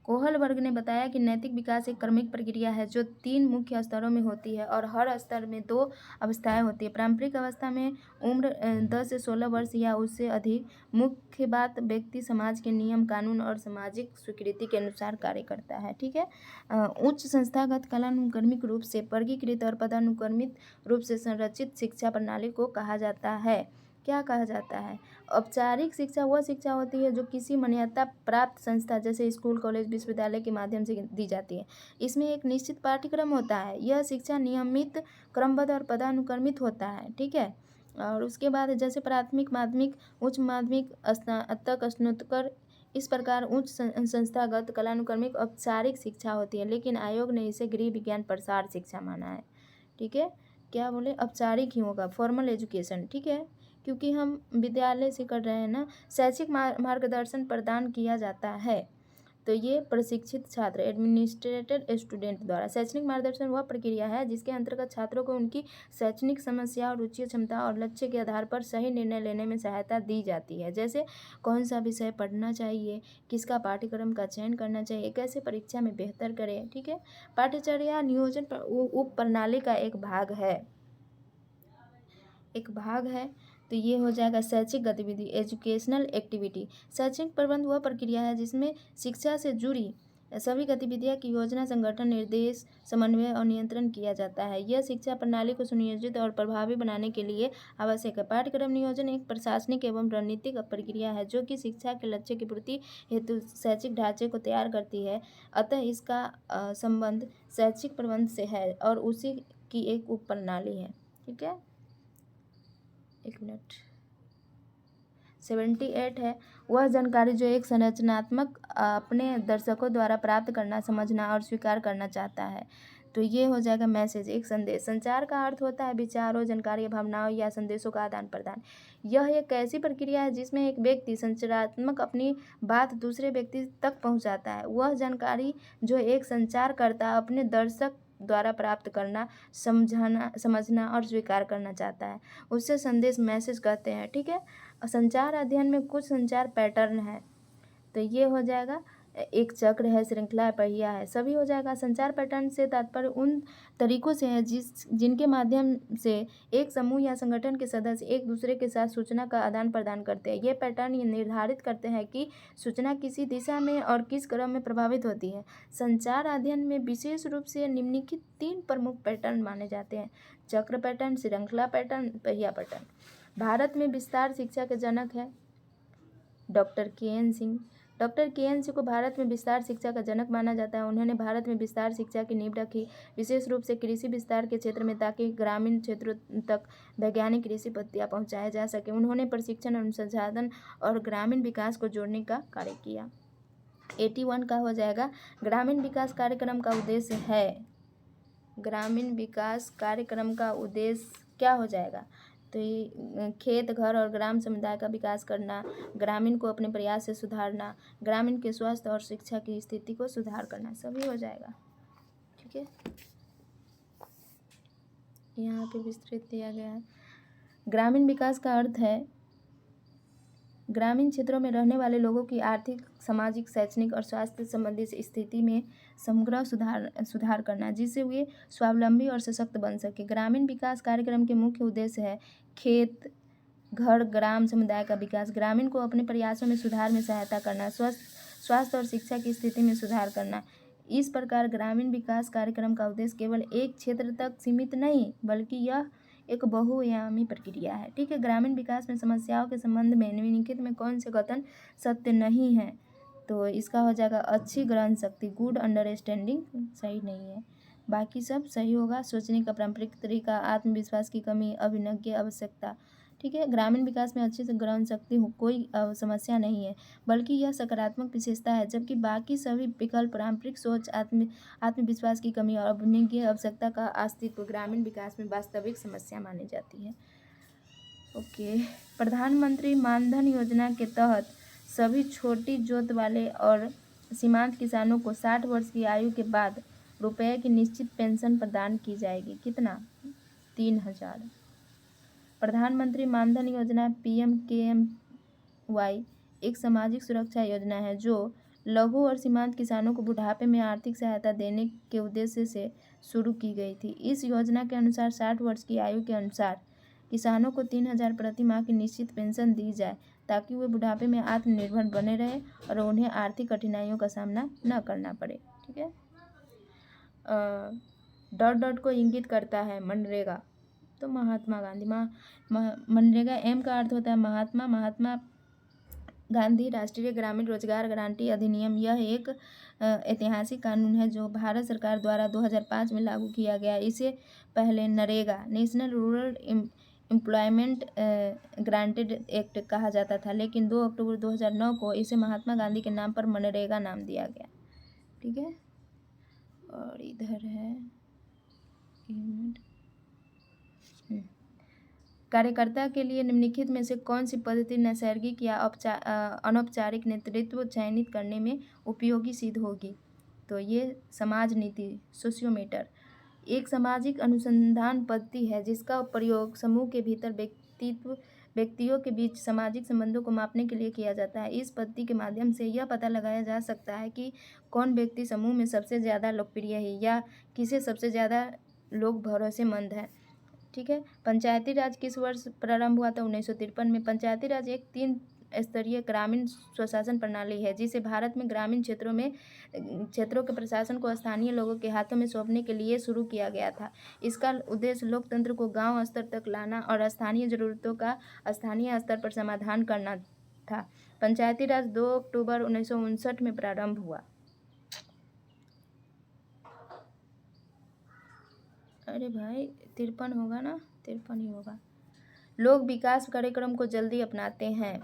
कोहल वर्ग ने बताया कि नैतिक विकास एक क्रमिक प्रक्रिया है जो 3 मुख्य स्तरों में होती है और हर स्तर में 2 अवस्थाएं होती है। पारंपरिक अवस्था में उम्र 10 से 16 वर्ष या उससे अधिक। मुख्य बात, व्यक्ति समाज के नियम कानून और सामाजिक स्वीकृति के अनुसार कार्य करता है। ठीक है। उच्च संस्थागत कालानुक्रमिक रूप से वर्गीकृत और पदानुक्रमित रूप से संरचित शिक्षा प्रणाली को कहा जाता है। क्या कहा जाता है? औपचारिक शिक्षा वह शिक्षा होती है जो किसी मान्यता प्राप्त संस्था जैसे स्कूल, कॉलेज, विश्वविद्यालय के माध्यम से दी जाती है। इसमें एक निश्चित पाठ्यक्रम होता है। यह शिक्षा नियमित, क्रमबद्ध और पदानुक्रमित होता है। ठीक है। और उसके बाद जैसे प्राथमिक, माध्यमिक, उच्च माध्यमिक, स्नातक, स्नातकोत्तर, इस प्रकार उच्च संस्थागत कालानुक्रमिक औपचारिक शिक्षा होती है, लेकिन आयोग ने इसे गृह विज्ञान प्रसार शिक्षा माना है। ठीक है। क्या बोले? औपचारिक ही होगा, फॉर्मल एजुकेशन। ठीक है, क्योंकि हम विद्यालय से कर रहे हैं ना। शैक्षिक मार्गदर्शन प्रदान किया जाता है। तो ये प्रशिक्षित छात्र, एडमिनिस्ट्रेटेड स्टूडेंट द्वारा। शैक्षणिक मार्गदर्शन वह प्रक्रिया है जिसके अंतर्गत छात्रों को उनकी शैक्षणिक समस्या, रुचि, क्षमता और लक्ष्य के आधार पर सही निर्णय लेने में सहायता दी जाती है। जैसे कौन सा विषय पढ़ना चाहिए, किसका पाठ्यक्रम का चयन करना चाहिए, कैसे परीक्षा में बेहतर करें। ठीक है। पाठ्यचर्या नियोजन उप प्रणाली का एक भाग है। तो ये हो जाएगा शैक्षिक गतिविधि, एजुकेशनल एक्टिविटी। शैक्षणिक प्रबंध वह प्रक्रिया है जिसमें शिक्षा से जुड़ी सभी गतिविधियों की योजना, संगठन, निर्देश, समन्वय और नियंत्रण किया जाता है। यह शिक्षा प्रणाली को सुनियोजित और प्रभावी बनाने के लिए आवश्यक है। पाठ्यक्रम नियोजन एक प्रशासनिक एवं रणनीतिक प्रक्रिया है जो कि शिक्षा के लक्ष्य की पूर्ति हेतु शैक्षिक ढांचे को तैयार करती है। अतः इसका संबंध शैक्षिक प्रबंध से है और उसी की एक उप प्रणाली है। ठीक है। एक मिनट। 78 है, वह जानकारी जो एक संरचनात्मक अपने दर्शकों द्वारा प्राप्त करना, समझना और स्वीकार करना चाहता है। तो ये हो जाएगा मैसेज, एक संदेश। संचार का अर्थ होता है विचारों, जानकारी, भावनाओं या संदेशों का आदान प्रदान। यह एक ऐसी प्रक्रिया है जिसमें एक व्यक्ति संचारात्मक अपनी बात दूसरे व्यक्ति तक पहुंचाता है। वह जानकारी जो एक संचारकर्ता अपने दर्शक द्वारा प्राप्त करना, समझना और स्वीकार करना चाहता है, उससे संदेश, मैसेज कहते हैं। ठीक है। संचार अध्ययन में कुछ संचार पैटर्न है। तो ये हो जाएगा, एक चक्र है, श्रृंखला है, पहिया है, सभी हो जाएगा। संचार पैटर्न से तात्पर्य उन तरीकों से है जिनके माध्यम से एक समूह या संगठन के सदस्य एक दूसरे के साथ सूचना का आदान प्रदान करते हैं। ये पैटर्न ये निर्धारित करते हैं कि सूचना किसी दिशा में और किस क्रम में प्रभावित होती है। संचार अध्ययन में विशेष रूप से निम्नलिखित 3 प्रमुख पैटर्न माने जाते हैं: चक्र पैटर्न, श्रृंखला पैटर्न, पहिया पैटर्न। भारत में विस्तार शिक्षा के जनक है doctor K. N.. Singh. Doctor K. N.. Singh को भारत में विस्तार शिक्षा का जनक माना जाता है। उन्होंने भारत में विस्तार शिक्षा की नींव रखी, विशेष रूप से कृषि विस्तार के क्षेत्र में, ताकि ग्रामीण क्षेत्रों तक वैज्ञानिक कृषि पद्धतियाँ पहुँचाया जा सके। उन्होंने प्रशिक्षण, अनुसंधान और ग्रामीण विकास को जोड़ने का कार्य किया। 81 का हो जाएगा, ग्रामीण विकास कार्यक्रम का उद्देश्य है। ग्रामीण विकास कार्यक्रम का उद्देश्य क्या हो जाएगा? तो ये खेत, घर और ग्राम समुदाय का विकास करना, ग्रामीण को अपने प्रयास से सुधारना, ग्रामीण के स्वास्थ्य और शिक्षा की स्थिति को सुधार करना, सभी हो जाएगा। ठीक है। यहाँ पे विस्तृत दिया गया है। ग्रामीण विकास का अर्थ है ग्रामीण क्षेत्रों में रहने वाले लोगों की आर्थिक, सामाजिक, शैक्षणिक और स्वास्थ्य संबंधी स्थिति में समग्र सुधार करना, जिससे वे स्वावलंबी और सशक्त बन सके। ग्रामीण विकास कार्यक्रम के मुख्य उद्देश्य है खेत, घर, ग्राम समुदाय का विकास, ग्रामीण को अपने प्रयासों में सुधार में सहायता करना, स्वास्थ्य और शिक्षा की स्थिति में सुधार करना। इस प्रकार ग्रामीण विकास कार्यक्रम का उद्देश्य केवल एक क्षेत्र तक सीमित नहीं, बल्कि यह एक बहुआयामी प्रक्रिया है। ठीक है, ग्रामीण विकास में समस्याओं के संबंध में निम्नलिखित में कौन से कथन सत्य नहीं है? तो इसका हो जाएगा अच्छी ग्रहण शक्ति, गुड अंडरस्टैंडिंग सही नहीं है, बाकी सब सही होगा। सोचने का पारंपरिक तरीका, आत्मविश्वास की कमी, अभिनव आवश्यकता। ठीक है, ग्रामीण विकास में अच्छे से ग्रहण शक्ति कोई समस्या नहीं है, बल्कि यह सकारात्मक विशेषता है, जबकि बाकी सभी विकल्प पारंपरिक सोच, आत्मविश्वास की कमी और अभिनव आवश्यकता का अस्तित्व ग्रामीण विकास में वास्तविक समस्या मानी जाती है। ओके, प्रधानमंत्री मानधन योजना के तहत सभी छोटी जोत वाले और सीमांत किसानों को 60 वर्ष की आयु के बाद रुपये की निश्चित पेंशन प्रदान की जाएगी। कितना? 3000। प्रधानमंत्री मानधन योजना PMKMY एक सामाजिक सुरक्षा योजना है जो लघु और सीमांत किसानों को बुढ़ापे में आर्थिक सहायता देने के उद्देश्य से शुरू की गई थी। इस योजना के अनुसार 60 वर्ष की आयु के अनुसार किसानों को 3000 प्रति माह की निश्चित पेंशन दी जाए, ताकि वे बुढ़ापे में आत्मनिर्भर बने रहे और उन्हें आर्थिक कठिनाइयों का सामना न करना पड़े। ठीक है, डॉट को इंगित करता है मनरेगा, तो महात्मा गांधी। मनरेगा एम का अर्थ होता है महात्मा गांधी राष्ट्रीय ग्रामीण रोजगार गारंटी अधिनियम। यह एक ऐतिहासिक कानून है जो भारत सरकार द्वारा 2005 में लागू किया गया। इसे पहले NREGA, national rural employment granted act कहा जाता था, लेकिन 2 अक्टूबर 2009 को इसे महात्मा गांधी के नाम पर मनरेगा नाम दिया गया। ठीक है, और इधर है कार्यकर्ता के लिए निम्नलिखित में से कौन सी पद्धति नैसर्गिक या अनौपचारिक नेतृत्व चयनित करने में उपयोगी सिद्ध होगी? तो ये समाज नीति, सोशियोमीटर, एक सामाजिक अनुसंधान पद्धति है जिसका प्रयोग समूह के भीतर व्यक्तियों के बीच सामाजिक संबंधों को मापने के लिए किया जाता है। इस पद्धति के माध्यम से यह पता लगाया जा सकता है कि कौन व्यक्ति समूह में सबसे ज़्यादा लोकप्रिय है या किसे सबसे ज़्यादा लोग भरोसेमंद हैं। ठीक है, पंचायती राज किस वर्ष प्रारंभ हुआ था? 1953 में। पंचायती राज एक 3 स्तरीय ग्रामीण स्वशासन प्रणाली है जिसे भारत में ग्रामीण क्षेत्रों के प्रशासन को स्थानीय लोगों के हाथों में सौंपने के लिए शुरू किया गया था। इसका उद्देश्य लोकतंत्र को गांव स्तर तक लाना और स्थानीय जरूरतों का स्थानीय स्तर पर समाधान करना था। पंचायती राज 2 अक्टूबर 1959 में प्रारंभ हुआ। अरे भाई 53 होगा ना, 53 ही होगा। लोग विकास कार्यक्रम को जल्दी अपनाते हैं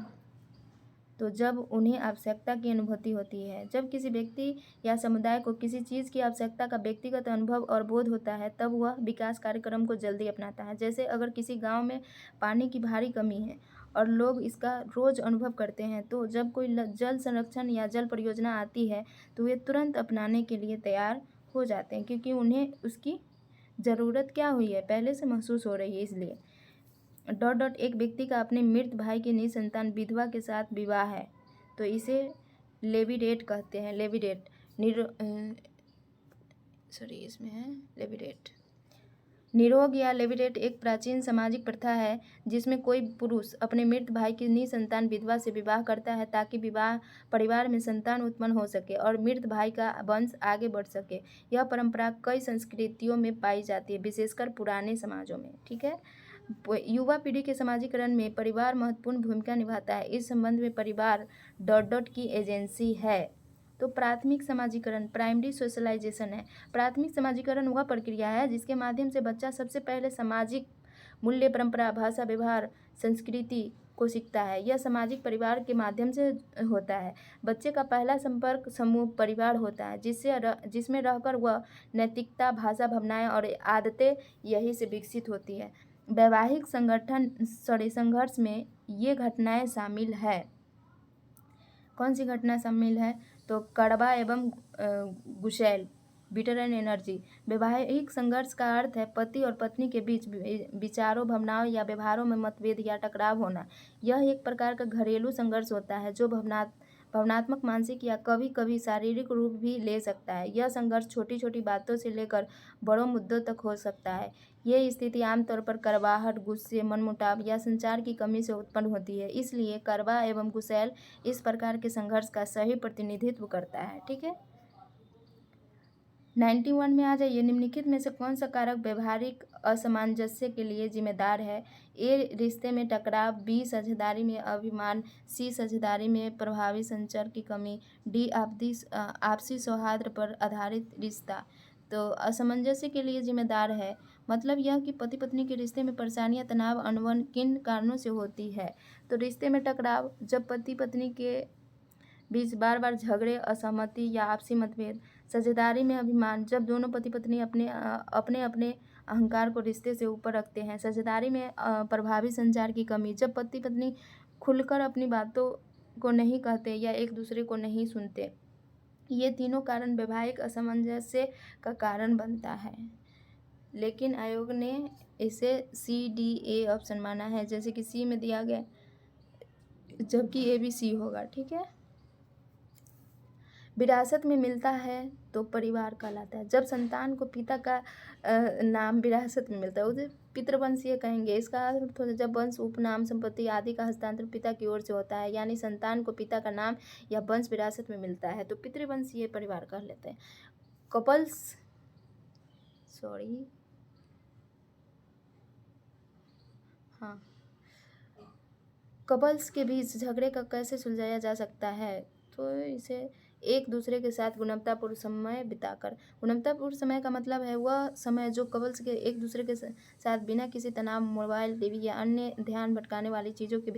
तो जब उन्हें आवश्यकता की अनुभूति होती है। जब किसी व्यक्ति या समुदाय को किसी चीज़ की आवश्यकता का व्यक्तिगत अनुभव और बोध होता है तब वह विकास कार्यक्रम को जल्दी अपनाता है। जैसे अगर किसी गांव में पानी की भारी कमी है और लोग इसका रोज़ अनुभव करते हैं, तो जब कोई जल संरक्षण या जल परियोजना आती है तो वे तुरंत अपनाने के लिए तैयार हो जाते हैं, क्योंकि उन्हें उसकी ज़रूरत क्या हुई है, पहले से महसूस हो रही है। इसलिए एक व्यक्ति का अपने मृत भाई की निसंतान विधवा के साथ विवाह है तो इसे लेविडेट कहते हैं। लेविडेट इसमें है लेविडेट। निरोग या लेविडेट एक प्राचीन सामाजिक प्रथा है जिसमें कोई पुरुष अपने मृत भाई की निसंतान विधवा से विवाह करता है ताकि परिवार में संतान उत्पन्न हो सके और मृत भाई का वंश आगे बढ़ सके। यह परंपरा कई संस्कृतियों में पाई जाती है, विशेषकर पुराने समाजों में। ठीक है, युवा पीढ़ी के समाजीकरण में परिवार महत्वपूर्ण भूमिका निभाता है। इस संबंध में परिवार ... की एजेंसी है। तो प्राथमिक समाजीकरण, प्राइमरी सोशलाइजेशन है। प्राथमिक समाजीकरण वह प्रक्रिया है जिसके माध्यम से बच्चा सबसे पहले सामाजिक मूल्य, परंपरा, भाषा, व्यवहार, संस्कृति को सीखता है। यह सामाजिक परिवार के माध्यम से होता है। बच्चे का पहला संपर्क समूह परिवार होता है जिसमें रहकर वह नैतिकता, भाषा, भावनाएं और आदतें यही से विकसित होती है। वैवाहिक संघर्ष में ये घटनाएं शामिल है। कौन सी घटना शामिल है? तो कड़वा एवं गुशैल बिटर एंड एनर्जी। वैवाहिक संघर्ष का अर्थ है पति और पत्नी के बीच विचारों, भावनाओं या व्यवहारों में मतभेद या टकराव होना। यह एक प्रकार का घरेलू संघर्ष होता है जो भावनात्मक, मानसिक या कभी कभी शारीरिक रूप भी ले सकता है। यह संघर्ष छोटी छोटी बातों से लेकर बड़ों मुद्दों तक हो सकता है। ये स्थिति आमतौर पर कड़वाहट, गुस्से, मनमुटाव या संचार की कमी से उत्पन्न होती है। इसलिए कड़वा एवं गुस्सैल इस प्रकार के संघर्ष का सही प्रतिनिधित्व करता है। ठीक है, 91 में आ जाइए। निम्नलिखित में से कौन सा कारक व्यवहारिक असमंजस्य के लिए जिम्मेदार है? ए, रिश्ते में टकराव, बी, साझेदारी में अभिमान, सी, साझेदारी में प्रभावी संचार की कमी, डी, आपसी सौहार्द पर आधारित रिश्ता। तो असमंजस्य के लिए जिम्मेदार है, मतलब यह कि पति पत्नी के रिश्ते में परेशानियां, तनाव, अनबन किन कारणों से होती है? तो रिश्ते में टकराव, जब पति पत्नी के बीच बार बार झगड़े, असहमति या आपसी मतभेद। साझेदारी में अभिमान, जब दोनों पति पत्नी अपने अपने अहंकार को रिश्ते से ऊपर रखते हैं। साझेदारी में प्रभावी संचार की कमी, जब पति पत्नी खुलकर अपनी बातों को नहीं कहते या एक दूसरे को नहीं सुनते। ये तीनों कारण वैवाहिक असमंजस्य का कारण बनता है, लेकिन आयोग ने इसे CDA ऑप्शन माना है, जैसे कि सी में दिया गया, जबकि ए भी सी होगा। ठीक है, विरासत में मिलता है तो परिवार कहलाता है। जब संतान को पिता का नाम विरासत में मिलता है उसे पितृवंशीय कहेंगे। इसका अर्थ होता है जब वंश, उपनाम, संपत्ति आदि का हस्तांतरण पिता की ओर से होता है, यानी संतान को पिता का नाम या वंश विरासत में मिलता है तो पितृवंशीय परिवार कह लेते हैं। कपल्स के बीच झगड़े का कैसे सुलझाया जा सकता है? तो इसे एक दूसरे के साथ गुणवत्तापूर्ण समय बिताकर। गुणवत्तापूर्ण समय का मतलब है वह समय जो कपल्स के एक दूसरे के साथ बिना किसी तनाव, मोबाइल, टीवी या अन्य ध्यान भटकाने वाली चीज़ों के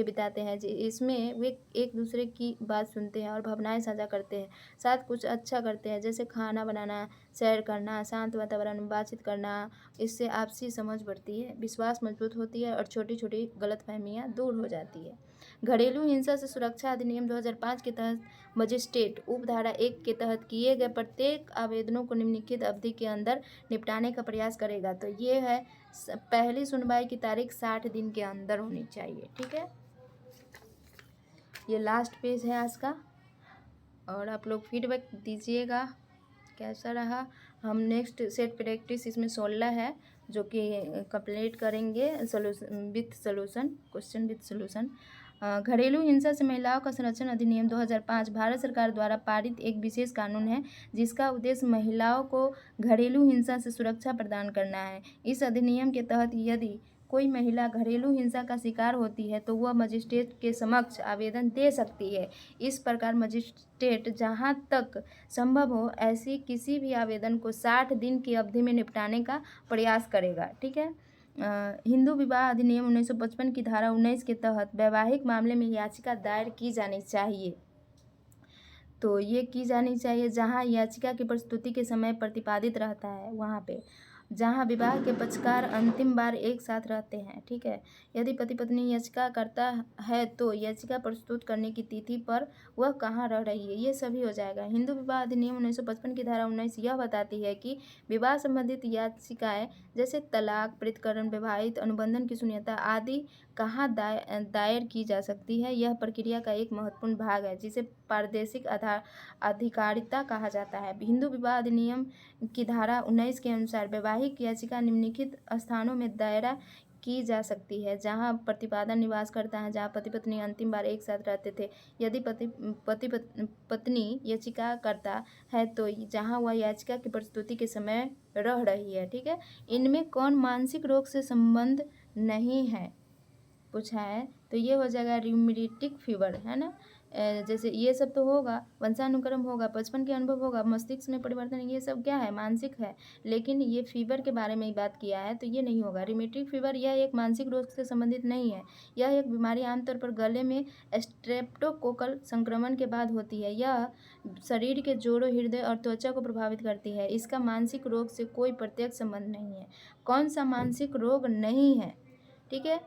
बिताते हैं। इसमें वे एक दूसरे की बात सुनते हैं और भावनाएं साझा करते हैं, साथ कुछ अच्छा करते हैं, जैसे खाना बनाना, सैर करना, शांत वातावरण में बातचीत करना। इससे आपसी समझ बढ़ती है, विश्वास मजबूत होती है और छोटी छोटी गलतफहमियां दूर हो जाती है। घरेलू हिंसा से सुरक्षा अधिनियम 2005 के तहत मजिस्ट्रेट उपधारा 1 के तहत किए गए प्रत्येक आवेदनों को निम्नलिखित अवधि के अंदर निपटाने का प्रयास करेगा। तो ये है पहली सुनवाई की तारीख 60 दिन के अंदर होनी चाहिए। ठीक है, ये लास्ट पेज है आज का, और आप लोग फीडबैक दीजिएगा कैसा रहा। हम नेक्स्ट सेट प्रैक्टिस इसमें 16 है जो कि कंप्लीट करेंगे क्वेश्चन विथ सोल्यूशन। घरेलू हिंसा से महिलाओं का संरक्षण अधिनियम 2005 भारत सरकार द्वारा पारित एक विशेष कानून है जिसका उद्देश्य महिलाओं को घरेलू हिंसा से सुरक्षा प्रदान करना है। इस अधिनियम के तहत यदि कोई महिला घरेलू हिंसा का शिकार होती है तो वह मजिस्ट्रेट के समक्ष आवेदन दे सकती है। इस प्रकार मजिस्ट्रेट जहां तक संभव हो ऐसी किसी भी आवेदन को 60 दिन की अवधि में निपटाने का प्रयास करेगा। ठीक है, हिंदू विवाह अधिनियम 1955 की धारा 19 के तहत वैवाहिक मामले में याचिका दायर की जानी चाहिए। तो ये की जानी चाहिए जहां याचिका की प्रस्तुति के समय प्रतिपादित रहता है, वहां पे जहां विवाह के पक्षकार अंतिम बार एक साथ रहते हैं। ठीक है, यदि पति पत्नी याचिका करता है तो याचिका प्रस्तुत करने की तिथि पर वह कहाँ रह रही है ये सभी हो जाएगा। हिंदू विवाह अधिनियम 1955 की धारा 19 यह बताती है कि विवाह संबंधित याचिकाएं जैसे तलाक, पृथक्करण, वैवाहिक अनुबंधन की शून्यता आदि कहाँ दायर की जा सकती है। यह प्रक्रिया का एक महत्वपूर्ण भाग है जिसे पारदर्शिक अधिकारिता कहा जाता है। हिंदू विवाह अधिनियम की धारा 19 के अनुसार वैवाहिक याचिका निम्नलिखित स्थानों में दायर की जा सकती है जहां प्रतिपादन निवास करता है, जहां पति पत्नी अंतिम बार एक साथ रहते थे, यदि पत्नी याचिका करता है तो जहां वह याचिका की प्रस्तुति के समय रह रही है। ठीक है, इनमें कौन मानसिक रोग से संबंध नहीं है पूछा है, तो ये हो जाएगा र्यूमेटिक फीवर, है ना। जैसे ये सब तो होगा, वंशानुक्रम होगा, बचपन के अनुभव होगा, मस्तिष्क में परिवर्तन, ये सब क्या है, मानसिक है। लेकिन ये फीवर के बारे में ही बात किया है तो ये नहीं होगा। र्यूमेटिक फीवर यह एक मानसिक रोग से संबंधित नहीं है। यह एक बीमारी आमतौर पर गले में स्ट्रेप्टोकोकल संक्रमण के बाद होती है। यह शरीर के जोड़ों, हृदय और त्वचा को प्रभावित करती है। इसका मानसिक रोग से कोई प्रत्यक्ष संबंध नहीं है। कौन सा मानसिक रोग नहीं है? ठीक है,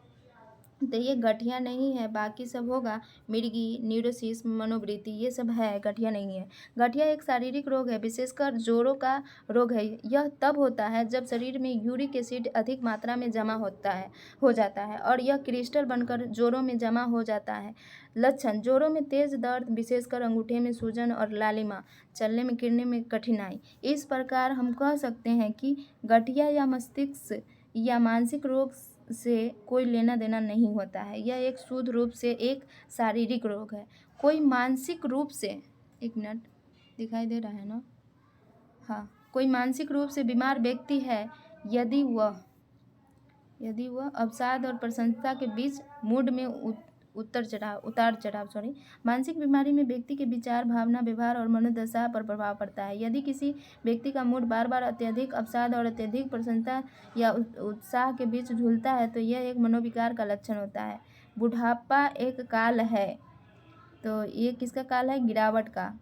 तो ये गठिया नहीं है, बाकी सब होगा। मिर्गी, न्यूरोसिस, मनोवृत्ति, ये सब है, गठिया नहीं है। गठिया एक शारीरिक रोग है, विशेषकर जोड़ों का रोग है। यह तब होता है जब शरीर में यूरिक एसिड अधिक मात्रा में जमा हो जाता है और यह क्रिस्टल बनकर जोड़ों में जमा हो जाता है। लक्षण: जोड़ों में तेज दर्द, विशेषकर अंगूठे में सूजन और लालिमा, चलने में गिरने में कठिनाई। इस प्रकार हम कह सकते हैं कि गठिया या मस्तिष्क या मानसिक रोग से कोई लेना देना नहीं होता है। यह एक शुद्ध रूप से एक शारीरिक रोग है। कोई मानसिक रूप से, एक मिनट, दिखाई दे रहा है ना? हाँ, कोई मानसिक रूप से बीमार व्यक्ति है यदि वह अवसाद और प्रसन्नता के बीच मूड में उतार चढ़ाव मानसिक बीमारी में व्यक्ति के विचार, भावना, व्यवहार और मनोदशा पर प्रभाव पड़ता है। यदि किसी व्यक्ति का मूड बार बार अत्यधिक अवसाद और अत्यधिक प्रसन्नता या उत्साह के बीच झूलता है तो यह एक मनोविकार का लक्षण होता है। बुढ़ापा एक काल है, तो ये किसका काल है? गिरावट का।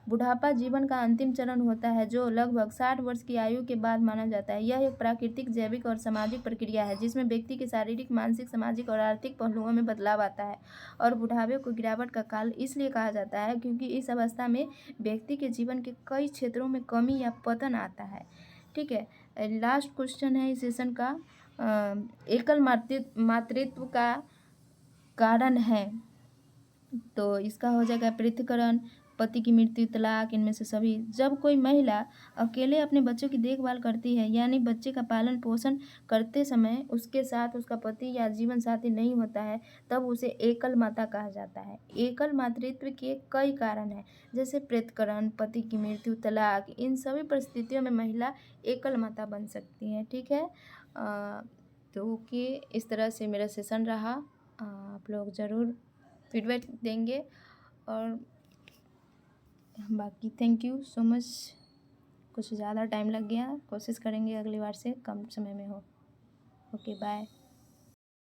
बुढ़ापा जीवन का अंतिम चरण होता है जो लगभग 60 वर्ष की आयु के बाद माना जाता है। यह एक प्राकृतिक, जैविक और सामाजिक प्रक्रिया है जिसमें व्यक्ति के शारीरिक, मानसिक, सामाजिक और आर्थिक पहलुओं में बदलाव आता है। और बुढ़ापे को गिरावट का काल इसलिए कहा जाता है क्योंकि इस अवस्था में व्यक्ति के जीवन के कई क्षेत्रों में कमी या पतन आता है। ठीक है, लास्ट क्वेश्चन है इस सेशन का। एकल मातृत्व का कारण है, तो इसका हो जाएगा पृथक्करण, पति की मृत्यु, तलाक, इनमें से सभी। जब कोई महिला अकेले अपने बच्चों की देखभाल करती है, यानी बच्चे का पालन पोषण करते समय उसके साथ उसका पति या जीवन साथी नहीं होता है, तब उसे एकल माता कहा जाता है। एकल मातृत्व के कई कारण हैं, जैसे पृथक्करण, पति की मृत्यु, तलाक। इन सभी परिस्थितियों में महिला एकल माता बन सकती है। ठीक है, तो कि इस तरह से मेरा सेशन रहा। आप लोग ज़रूर फीडबैक देंगे और बाकी थैंक यू सो मच। कुछ ज़्यादा टाइम लग गया, कोशिश करेंगे अगली बार से कम समय में हो। Okay, bye.